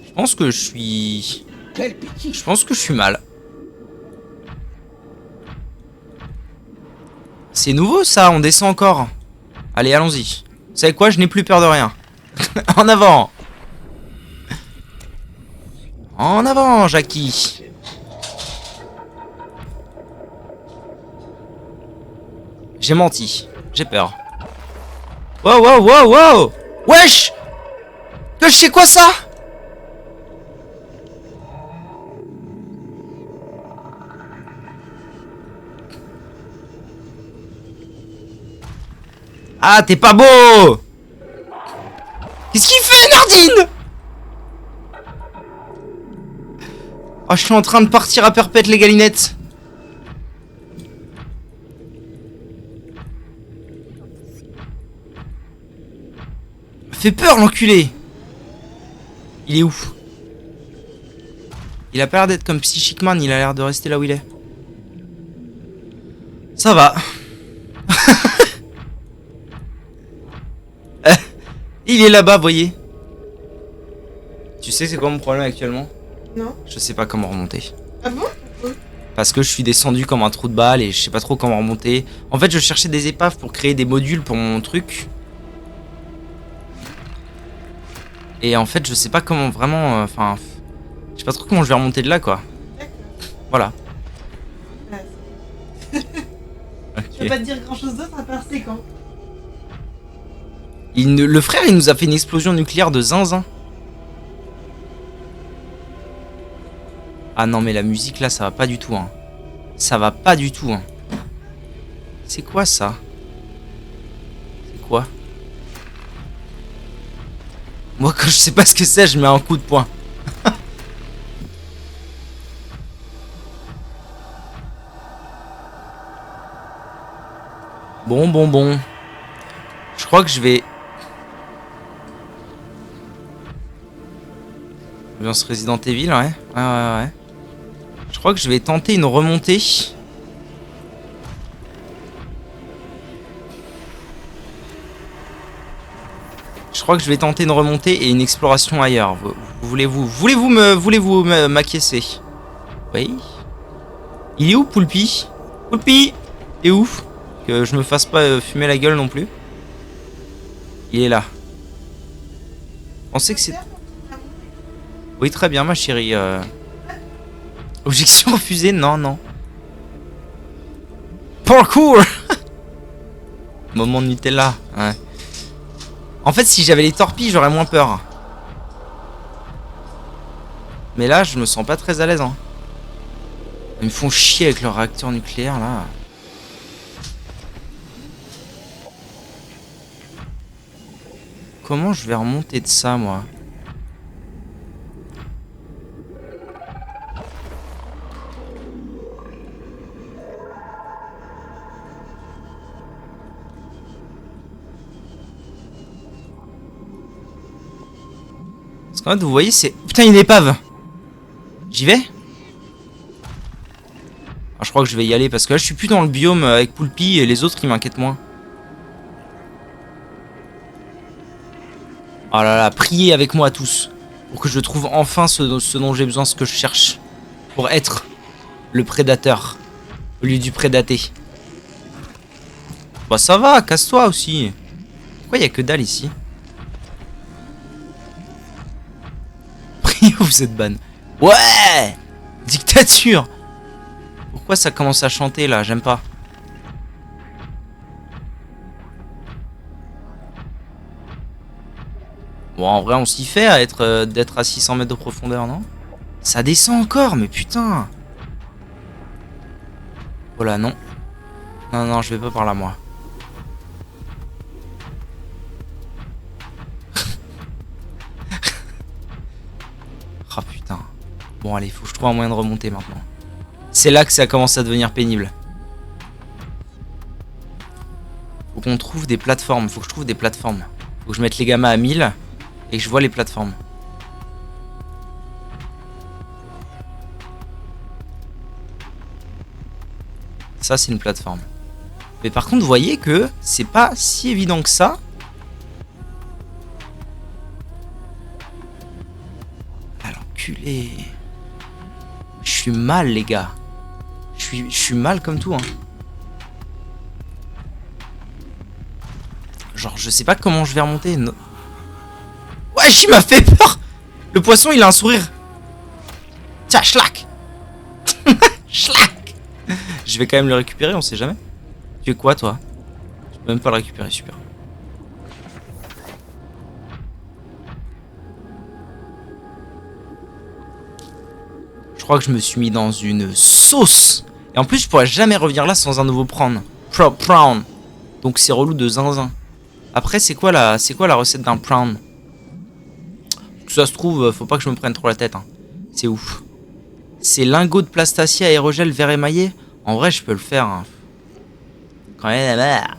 S1: Je pense que je suis... Je pense que je suis mal. C'est nouveau ça, on descend encore. Allez, allons-y. Vous savez quoi, je n'ai plus peur de rien. En avant. En avant, Jackie. J'ai menti. J'ai peur. Wow, wow, wow, wow. Wesh. Que je sais quoi ça? Ah, t'es pas beau. Qu'est-ce qu'il fait, Nardine? Oh, je suis en train de partir à perpète, les galinettes. Fait peur, l'enculé. Il est où? Il a pas l'air d'être comme Psychic Man, il a l'air de rester là où il est. Ça va. Il est là-bas, voyez. Tu sais c'est quoi mon problème actuellement?
S2: Non.
S1: Je sais pas comment remonter.
S2: Ah bon?
S1: Parce que je suis descendu comme un trou de balle et je sais pas trop comment remonter. En fait, je cherchais des épaves pour créer des modules pour mon truc. Et en fait, je sais pas comment vraiment... Enfin... je sais pas trop comment je vais remonter de là, quoi.
S2: D'accord.
S1: Voilà.
S2: Je
S1: Ok.
S2: peux pas te dire grand chose d'autre à part c'est quand.
S1: Le frère, il nous a fait une explosion nucléaire de zinzin. Ah non, mais la musique, là, ça va pas du tout, hein. Ça va pas du tout, hein. C'est quoi, ça? C'est quoi? Moi, quand je sais pas ce que c'est, je mets un coup de poing. Bon. Je crois que je vais... Ambiance Resident Evil, ouais. Ouais. Je crois que je vais tenter une remontée. Je crois que je vais tenter une remontée et une exploration ailleurs. Voulez-vous m'acquiescer? Oui. Il est où, Poulpi? Poulpi! Il est où? Que je me fasse pas fumer la gueule non plus. Il est là. Pensez que c'est... Oui, très bien, ma chérie. Objection refusée? Non. Parkour. Moment de Nutella. Ouais. En fait, si j'avais les torpilles, j'aurais moins peur. Mais là, je me sens pas très à l'aise. Hein. Ils me font chier avec leur réacteur nucléaire, là. Comment je vais remonter de ça, moi? Parce qu'en fait, vous voyez, c'est... Putain, une épave! J'y vais? Ah, je crois que je vais y aller parce que là, je suis plus dans le biome avec Poulpi et les autres qui m'inquiètent moins. Oh là là, priez avec moi tous. Pour que je trouve enfin ce dont j'ai besoin, ce que je cherche. Pour être le prédateur. Au lieu du prédaté. Bah ça va, casse-toi aussi. Pourquoi il y a que dalle ici? Priez, vous êtes ban. Ouais! Dictature! Pourquoi ça commence à chanter là? J'aime pas. Bon, en vrai, on s'y fait à être d'être à 600 mètres de profondeur, non? Ça descend encore, mais putain! Oh là, non. Non, je vais pas par là, moi. Oh putain. Bon, allez, faut que je trouve un moyen de remonter maintenant. C'est là que ça commence à devenir pénible. Faut qu'on trouve des plateformes. Faut que je trouve des plateformes. Faut que je mette les gammas à 1000. et que je vois les plateformes. Ça, c'est une plateforme. Mais par contre, vous voyez que c'est pas si évident que ça. Ah, l'enculé. Je suis mal, les gars. Je suis mal comme tout, hein. Genre, je sais pas comment je vais remonter. No. Wesh, il m'a fait peur. Le poisson, il a un sourire. Tiens, schlack. Schlack. Je vais quand même le récupérer, on sait jamais. Tu es quoi, toi? Je peux même pas le récupérer, super. Je crois que je me suis mis dans une sauce. Et en plus, je pourrais jamais revenir là sans un nouveau prawn. Prawn. Donc c'est relou de zinzin. Après, c'est quoi la recette d'un prawn? Que ça se trouve, faut pas que je me prenne trop la tête. Hein. C'est ouf. C'est lingot de plastacie aérogel vert émaillé. En vrai, je peux le faire. Hein. Quand même la barre.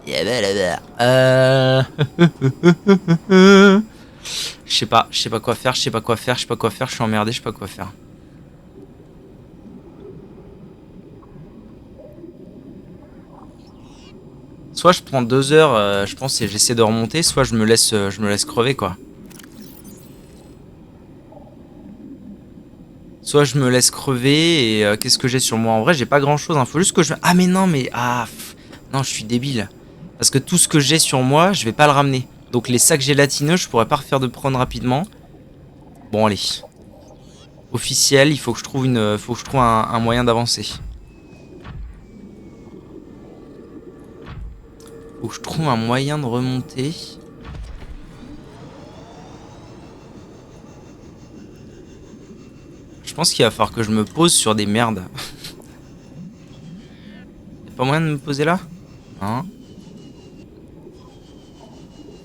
S1: Il y avait la barre. Je sais pas quoi faire, je suis emmerdé, je sais pas quoi faire. Soit je prends 2 heures, je pense, et j'essaie de remonter, soit je me laisse crever, quoi. Soit je me laisse crever, et qu'est-ce que j'ai sur moi? En vrai, j'ai pas grand-chose, hein. Faut juste que je... Ah, mais non, mais... Ah, non, je suis débile. Parce que tout ce que j'ai sur moi, je vais pas le ramener. Donc les sacs gélatineux, je pourrais pas refaire de prendre rapidement. Bon, allez. Officiel, il faut que je trouve un moyen d'avancer. Faut que je trouve un moyen de remonter. Je pense qu'il va falloir que je me pose sur des merdes. Y'a pas moyen de me poser là? Hein?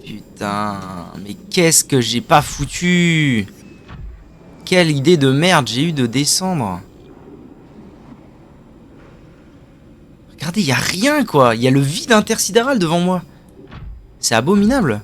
S1: Putain, mais qu'est-ce que j'ai pas foutu? Quelle idée de merde j'ai eu de descendre. Regardez, il y a rien quoi. Il y a le vide intersidéral devant moi. C'est abominable.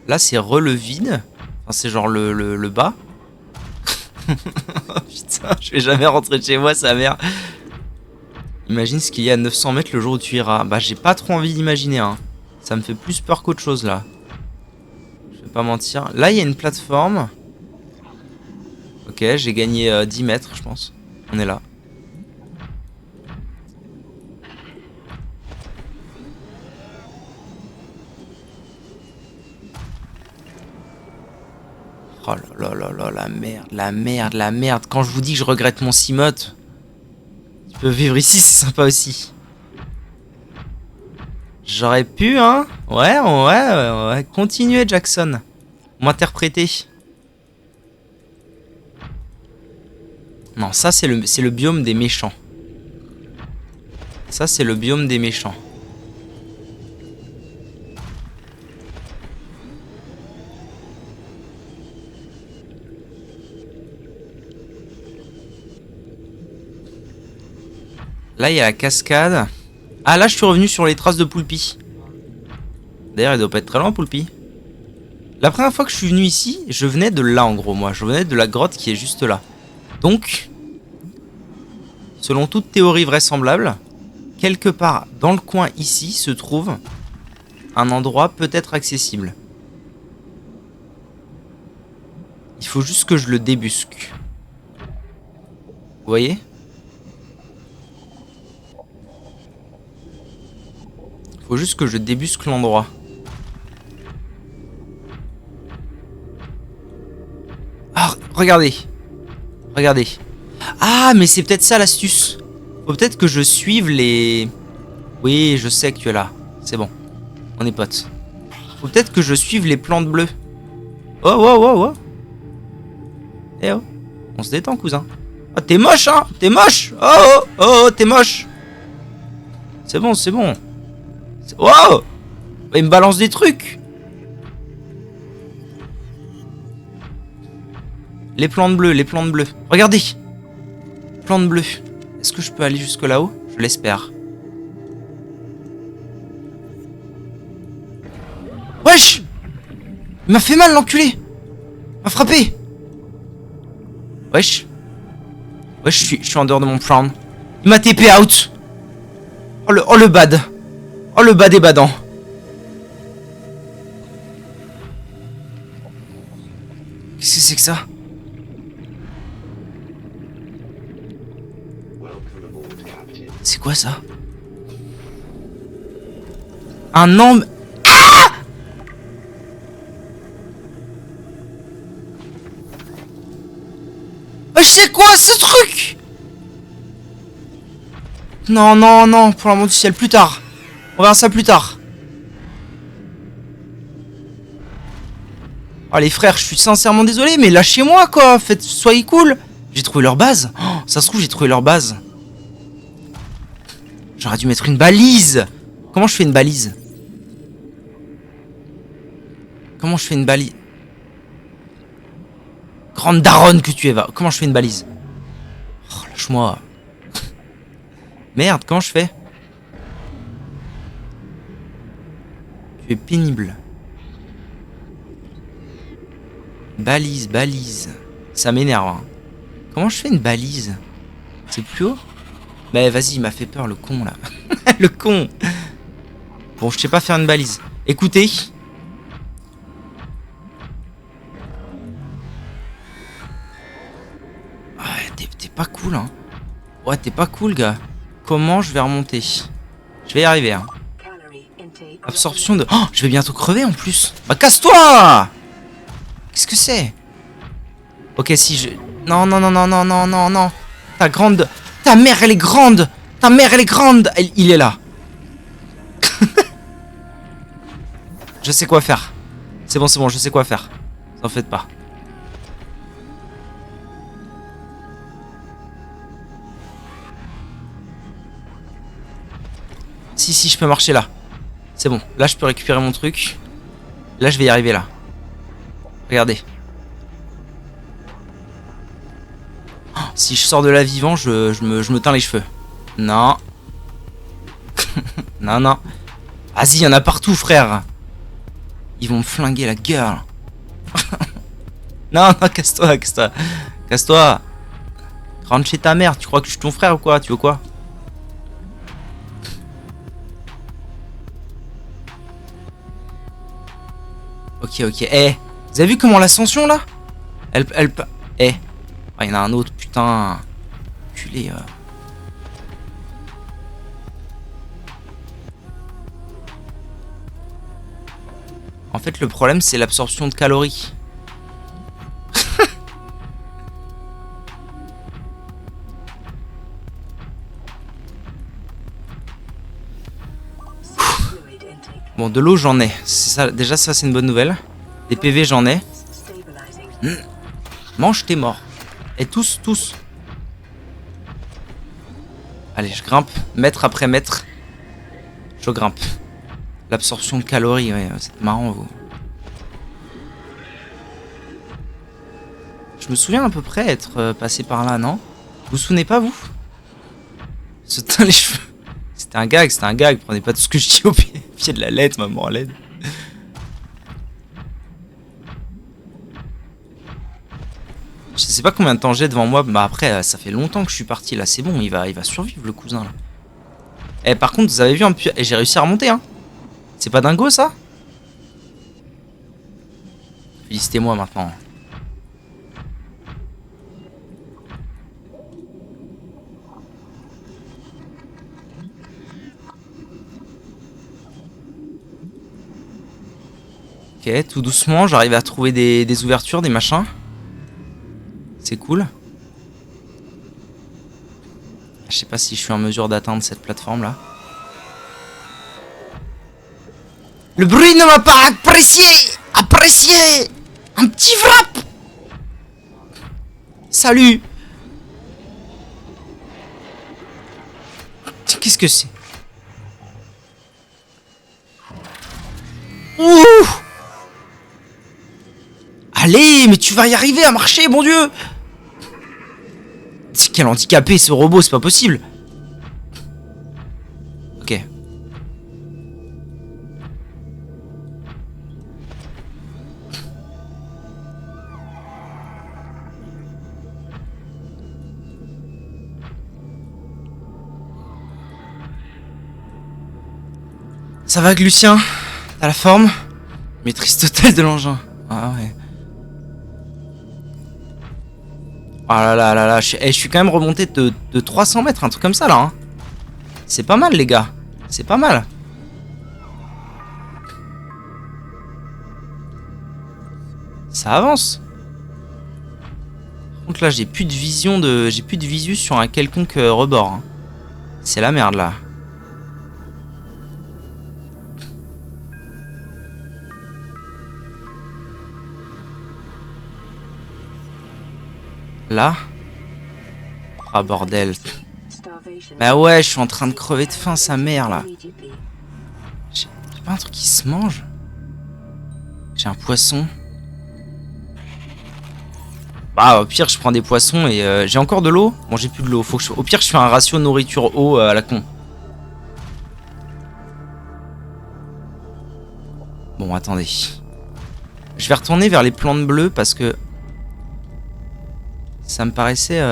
S1: Là, c'est le vide. Enfin, c'est genre le bas. Oh, putain, je vais jamais rentrer chez moi, sa mère. Imagine ce qu'il y a à 900 mètres le jour où tu iras. Bah, j'ai pas trop envie d'imaginer. Hein. Ça me fait plus peur qu'autre chose, là. Je vais pas mentir. Là, il y a une plateforme. Ok, j'ai gagné 10 mètres, je pense. On est là. Oh là là là là, la merde. Quand je vous dis que je regrette mon Cimote, tu peux vivre ici, c'est sympa aussi. J'aurais pu, hein. Ouais. Continuez, Jackson. M'interpréter. Non, ça, c'est le biome des méchants. Ça, c'est le biome des méchants. Là, il y a la cascade. Ah, là, je suis revenu sur les traces de Poulpi. D'ailleurs, il doit pas être très loin, Poulpi. La première fois que je suis venu ici, je venais de là, en gros, moi. Je venais de la grotte qui est juste là. Donc, selon toute théorie vraisemblable, quelque part dans le coin ici se trouve un endroit peut-être accessible. Il faut juste que je le débusque. Vous voyez ? Faut juste que je débusque l'endroit. Ah, regardez. Regardez. Ah, mais c'est peut-être ça l'astuce. Faut peut-être que je suive les... Oui, je sais que tu es là. C'est bon. On est potes. Faut peut-être que je suive les plantes bleues. Oh. Eh oh. On se détend, cousin. Oh, t'es moche, hein? T'es moche! Oh, oh, oh, t'es moche! C'est bon, c'est bon. Wow! Il me balance des trucs! Les plantes bleues, les plantes bleues. Regardez! Plantes bleues. Est-ce que je peux aller jusque là-haut? Je l'espère. Wesh! Il m'a fait mal, l'enculé! Il m'a frappé! Wesh! Wesh, je suis en dehors de mon prime. Il m'a TP out! Oh le bad! Oh le bad et badant! Qu'est-ce que c'est que ça? C'est quoi ça? Un homme. Ah! C'est quoi ce truc? Non, non, non, pour l'amour du ciel, plus tard. On verra ça plus tard. Oh les frères, je suis sincèrement désolé, mais lâchez-moi quoi, soyez cool. J'ai trouvé leur base. Oh, ça se trouve, j'ai trouvé leur base. J'aurais dû mettre une balise. Comment je fais une balise? Comment je fais une balise? Grande daronne que tu es, va. Comment je fais une balise? Oh, lâche-moi. Merde, comment je fais? Tu es pénible. Balise, balise. Ça m'énerve. Hein. Comment je fais une balise? C'est plus haut? Mais vas-y, il m'a fait peur, le con, là. Le con. Bon, je sais pas faire une balise. Écoutez. Ouais, t'es pas cool, hein. Ouais, t'es pas cool, gars. Comment je vais remonter? Je vais y arriver, hein. Absorption de... Oh, je vais bientôt crever, en plus. Bah, casse-toi! Qu'est-ce que c'est? Ok, si je... Non, non, non, non, non, non, non, non. Ta grande... Ta mère, elle est grande. Ta mère, elle est grande. Il est là. Je sais quoi faire. C'est bon, je sais quoi faire. T'en faites pas. Si, je peux marcher là. C'est bon. Là, je peux récupérer mon truc. Là, je vais y arriver là. Regardez. Oh, si je sors de là vivant, je me teins les cheveux. Non. Non, non. Vas-y, il y en a partout, frère. Ils vont me flinguer la gueule. Non, non, casse-toi, casse-toi. Casse-toi. Rentre chez ta mère. Tu crois que je suis ton frère ou quoi? Tu veux quoi? Ok, ok. Eh, vous avez vu comment l'ascension là? Elle... Eh. Ah, il y en a un autre, putain. Culé. En fait, le problème, c'est l'absorption de calories. Bon, de l'eau, j'en ai. Ça, déjà, ça, c'est une bonne nouvelle. Des PV, j'en ai. Mange, t'es mort. Et tous, tous. Allez, je grimpe. Mètre après mètre. Je grimpe. L'absorption de calories, ouais, c'est marrant, vous. Je me souviens à peu près être passé par là, non? Vous vous souvenez pas, vous? Se teint les cheveux. C'était un gag, c'était un gag. Prenez pas tout ce que je dis au pied de la lettre, maman laide. Je sais pas combien de temps j'ai devant moi. Bah après, ça fait longtemps que je suis parti là. C'est bon, il va survivre le cousin là. Eh, par contre, vous avez vu un peu. Et j'ai réussi à remonter, hein. C'est pas dingo ça? Félicitez-moi maintenant. Ok, tout doucement, j'arrive à trouver des ouvertures, des machins. C'est cool. Je sais pas si je suis en mesure d'atteindre cette plateforme là. Le bruit ne m'a pas apprécié. Apprécié. Un petit frappe. Salut. qu'est-ce que c'est? Ouh! Allez, mais tu vas y arriver à marcher, mon Dieu! Quel handicapé ce robot, c'est pas possible. Ok. Ça va, Lucien? T'as la forme? Maîtrise totale de l'engin. Ah ouais. Ah là là là là, je suis quand même remonté de 300 mètres, un truc comme ça là. Hein. C'est pas mal les gars, c'est pas mal. Ça avance. Par contre là j'ai plus de vision j'ai plus de visu sur un quelconque rebord. Hein. C'est la merde là. Là. Ah bordel. Bah ouais, je suis en train de crever de faim, sa mère là. J'ai pas un truc qui se mange? J'ai un poisson. Bah au pire je prends des poissons et j'ai encore de l'eau. Bon j'ai plus de l'eau. Au pire je fais un ratio nourriture eau à la con. Bon attendez. Je vais retourner vers les plantes bleues parce que ça me paraissait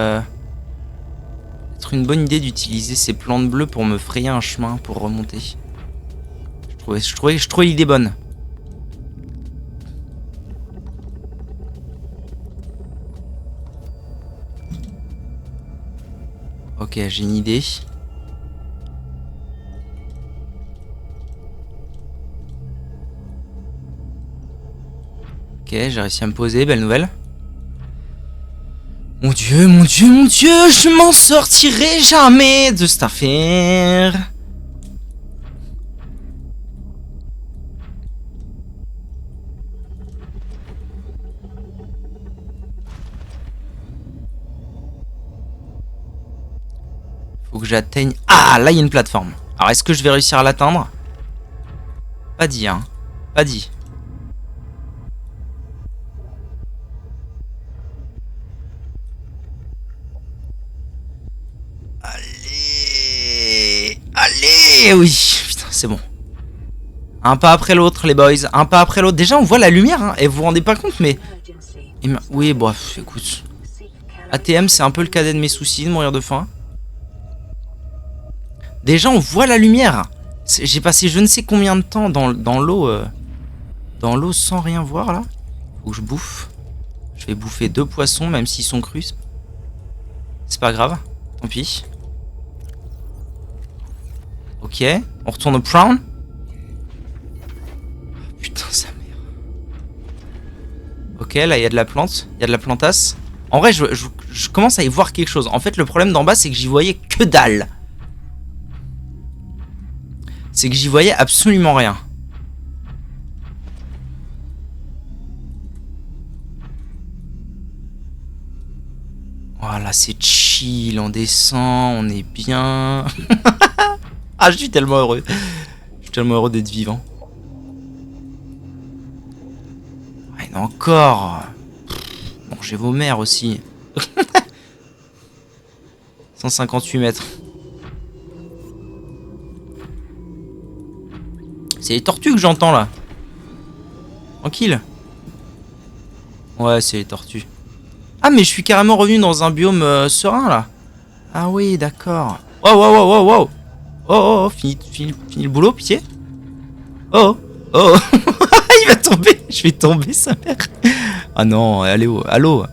S1: être une bonne idée d'utiliser ces plantes bleues pour me frayer un chemin pour remonter. Je trouvais l'idée bonne. Ok, j'ai une idée. Ok, j'ai réussi à me poser, belle nouvelle. Mon Dieu, mon Dieu, mon Dieu, je m'en sortirai jamais de cette affaire. Faut que j'atteigne... Ah, là, il y a une plateforme. Alors, est-ce que je vais réussir à l'atteindre? Pas dit, hein. Pas dit. Allez, allez, oui, putain, c'est bon. Un pas après l'autre, les boys, un pas après l'autre. Déjà, on voit la lumière, hein, et vous vous rendez pas compte, mais... Oui, bref, écoute. ATM, c'est un peu le cadet de mes soucis, de mourir de faim. Déjà, on voit la lumière. J'ai passé je ne sais combien de temps dans l'eau sans rien voir, là. Faut que je bouffe. Je vais bouffer 2 poissons, même s'ils sont crus. C'est pas grave, tant pis. Ok, on retourne au prawn. Putain, sa mère. Ok, là, il y a de la plante. Il y a de la plantasse. En vrai, je commence à y voir quelque chose. En fait, le problème d'en bas, c'est que j'y voyais que dalle. C'est que j'y voyais absolument rien. Voilà, c'est chill, on descend, on est bien. Ah, je suis tellement heureux. Je suis tellement heureux d'être vivant. Ah, il y en a encore. Bon, j'ai vos mères aussi. 158 mètres. C'est les tortues que j'entends là. Tranquille. Ouais, c'est les tortues. Ah, mais je suis carrément revenu dans un biome serein là. Ah oui, d'accord. Oh, oh, oh, oh, oh. Oh, oh, oh, fini le boulot, pitié. Oh, oh, oh. Il va tomber. Je vais tomber, sa mère. Ah non, allez, oh, allô.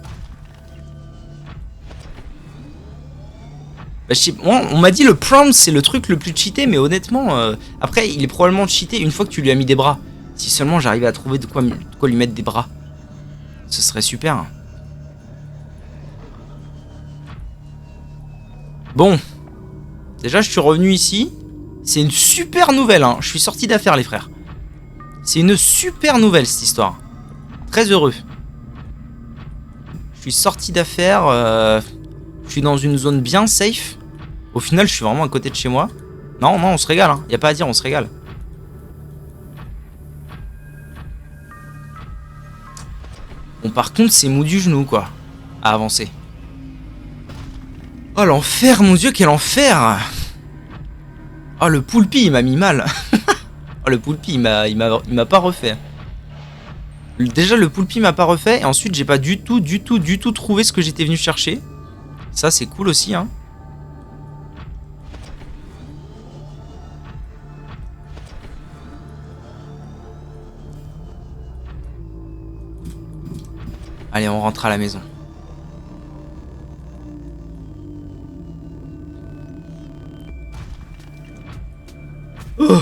S1: Bah, on m'a dit le prompt c'est le truc le plus cheaté, mais honnêtement, après il est probablement cheaté une fois que tu lui as mis des bras. Si seulement j'arrivais à trouver de quoi lui mettre des bras, ce serait super. Bon, déjà je suis revenu ici. C'est une super nouvelle, hein. Je suis sorti d'affaire les frères. C'est une super nouvelle cette histoire. Très heureux. Je suis sorti d'affaire. Je suis dans une zone bien safe. Au final, je suis vraiment à côté de chez moi. Non, non, on se régale, hein. Y a pas à dire, on se régale. Bon, par contre, c'est mou du genou, quoi. À avancer. Oh, l'enfer, mon Dieu, quel enfer! Oh, le poulpi, il m'a mis mal. Oh, le poulpi, il m'a pas refait. Déjà, le poulpi m'a pas refait. Et ensuite, j'ai pas du tout trouvé ce que j'étais venu chercher. Ça, c'est cool aussi, hein. Allez, on rentre à la maison. Oh.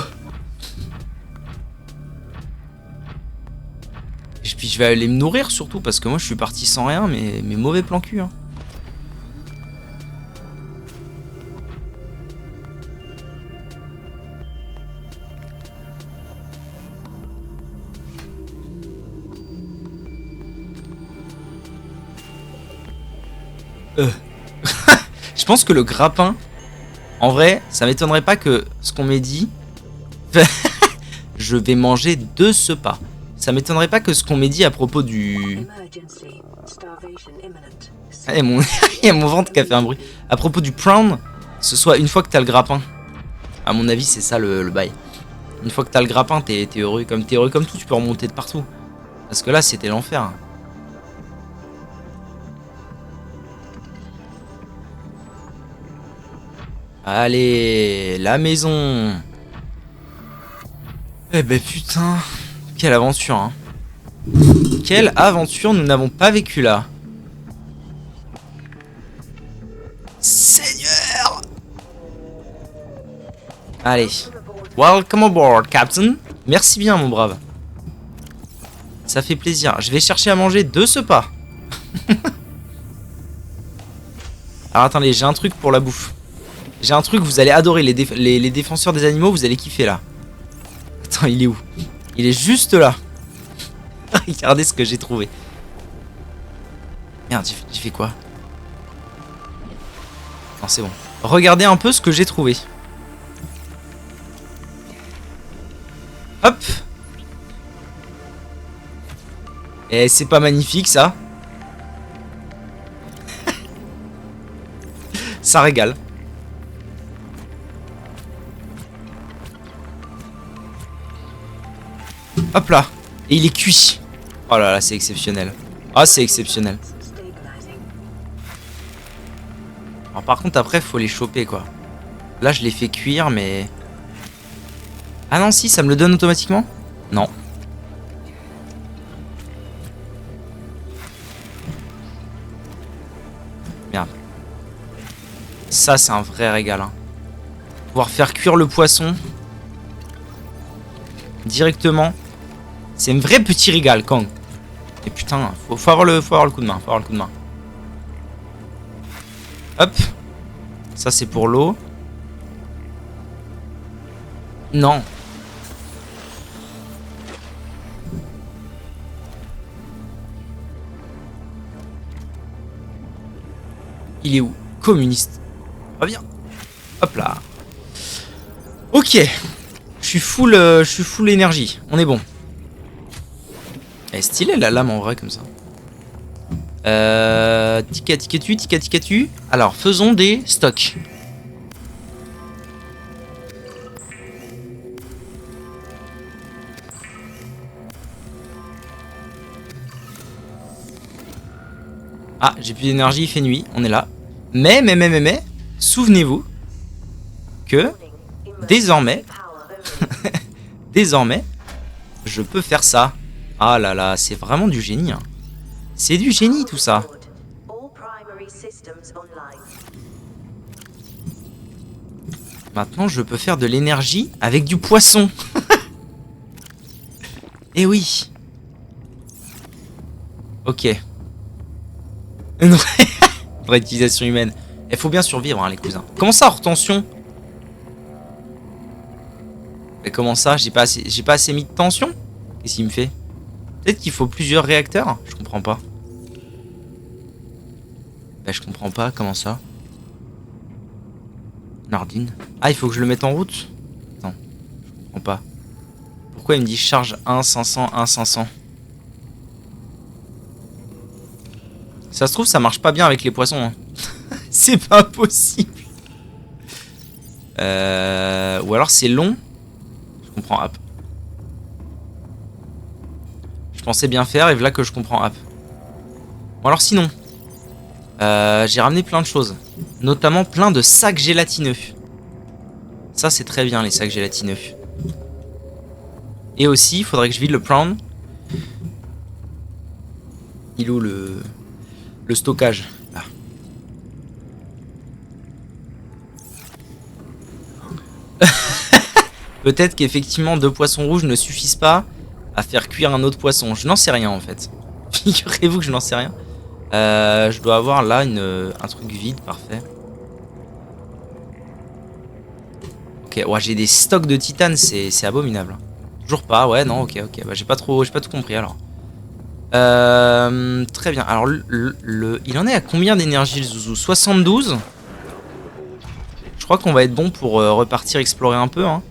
S1: Et puis je vais aller me nourrir surtout parce que moi je suis parti sans rien, mais mauvais plan cul. Hein. Je pense que le grappin, en vrai, ça m'étonnerait pas que ce qu'on m'ait dit, je vais manger de ce pas. Ça m'étonnerait pas que ce qu'on m'ait dit à propos du... Ah, il y a mon ventre qui a fait un bruit. À propos du prawn, ce soit une fois que t'as le grappin. À mon avis, c'est ça le bail. Une fois que t'as le grappin, t'es heureux comme tout, tu peux remonter de partout. Parce que là, c'était l'enfer. Allez, la maison. Eh ben putain, quelle aventure, hein. Quelle aventure nous n'avons pas vécu là. Seigneur. Allez. Welcome aboard, Captain. Merci bien, mon brave. Ça fait plaisir. Je vais chercher à manger de ce pas. Alors attendez, j'ai un truc pour la bouffe. J'ai un truc, vous allez adorer. Les défenseurs des animaux, vous allez kiffer là. Attends, il est où? Il est juste là. Regardez ce que j'ai trouvé. Merde, j'ai fait quoi? Non, c'est bon. Regardez un peu ce que j'ai trouvé. Hop. Et c'est pas magnifique ça? Ça régale. Hop là. Et il est cuit. Oh là là, c'est exceptionnel. Ah, c'est exceptionnel. Alors par contre, après, faut les choper, quoi. Là, je les fais cuire, mais... Ah non, si, ça me le donne automatiquement? Non. Merde. Ça, c'est un vrai régal, hein. Pouvoir faire cuire le poisson directement. C'est un vrai petit régal, Kang. Et putain, faut avoir le coup de main. Faut avoir le coup de main. Hop. Ça, c'est pour l'eau. Non. Il est où? Communiste. Reviens. Hop là. Ok. Je suis full énergie. On est bon. Elle est stylée la lame en vrai comme ça. Tika. Alors, faisons des stocks. Ah, j'ai plus d'énergie, il fait nuit, on est là. Mais, souvenez-vous que désormais, je peux faire ça. Ah là là, c'est vraiment du génie. Hein. C'est du génie tout ça. Maintenant, je peux faire de l'énergie avec du poisson. Eh oui. Ok. Une vraie utilisation humaine. Il faut bien survivre, hein, les cousins. Comment ça, hors tension? Mais comment ça? J'ai pas assez mis de tension? Qu'est-ce qu'il me fait? Peut-être qu'il faut plusieurs réacteurs? Je comprends pas. Bah, je comprends pas, comment ça? Nardine. Ah, il faut que je le mette en route? Attends, je comprends pas. Pourquoi il me dit charge 1, 500, 1, 500? Ça se trouve, ça marche pas bien avec les poissons. Hein. C'est pas possible. Ou alors c'est long. Je comprends app. Je pensais bien faire et voilà que je comprends app. Bon alors sinon, j'ai ramené plein de choses. Notamment plein de sacs gélatineux. Ça c'est très bien les sacs gélatineux. Et aussi, il faudrait que je vide le prawn. Il est où le stockage? Là. Peut-être qu'effectivement 2 poissons rouges ne suffisent pas à faire cuire un autre poisson. Je n'en sais rien en fait. Figurez-vous que je n'en sais rien. Je dois avoir là un truc vide, parfait. Ok, ouais, j'ai des stocks de titane, c'est abominable. Toujours pas, ouais, non, ok, bah, j'ai pas tout compris alors. Très bien, alors il en est à combien d'énergie le zouzou? 72. Je crois qu'on va être bon pour repartir explorer un peu, hein.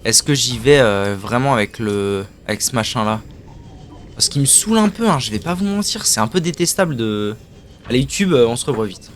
S1: Est-ce que j'y vais vraiment avec ce machin là? Parce qu'il me saoule un peu, hein, je vais pas vous mentir, c'est un peu détestable de... Allez YouTube, on se revoit vite.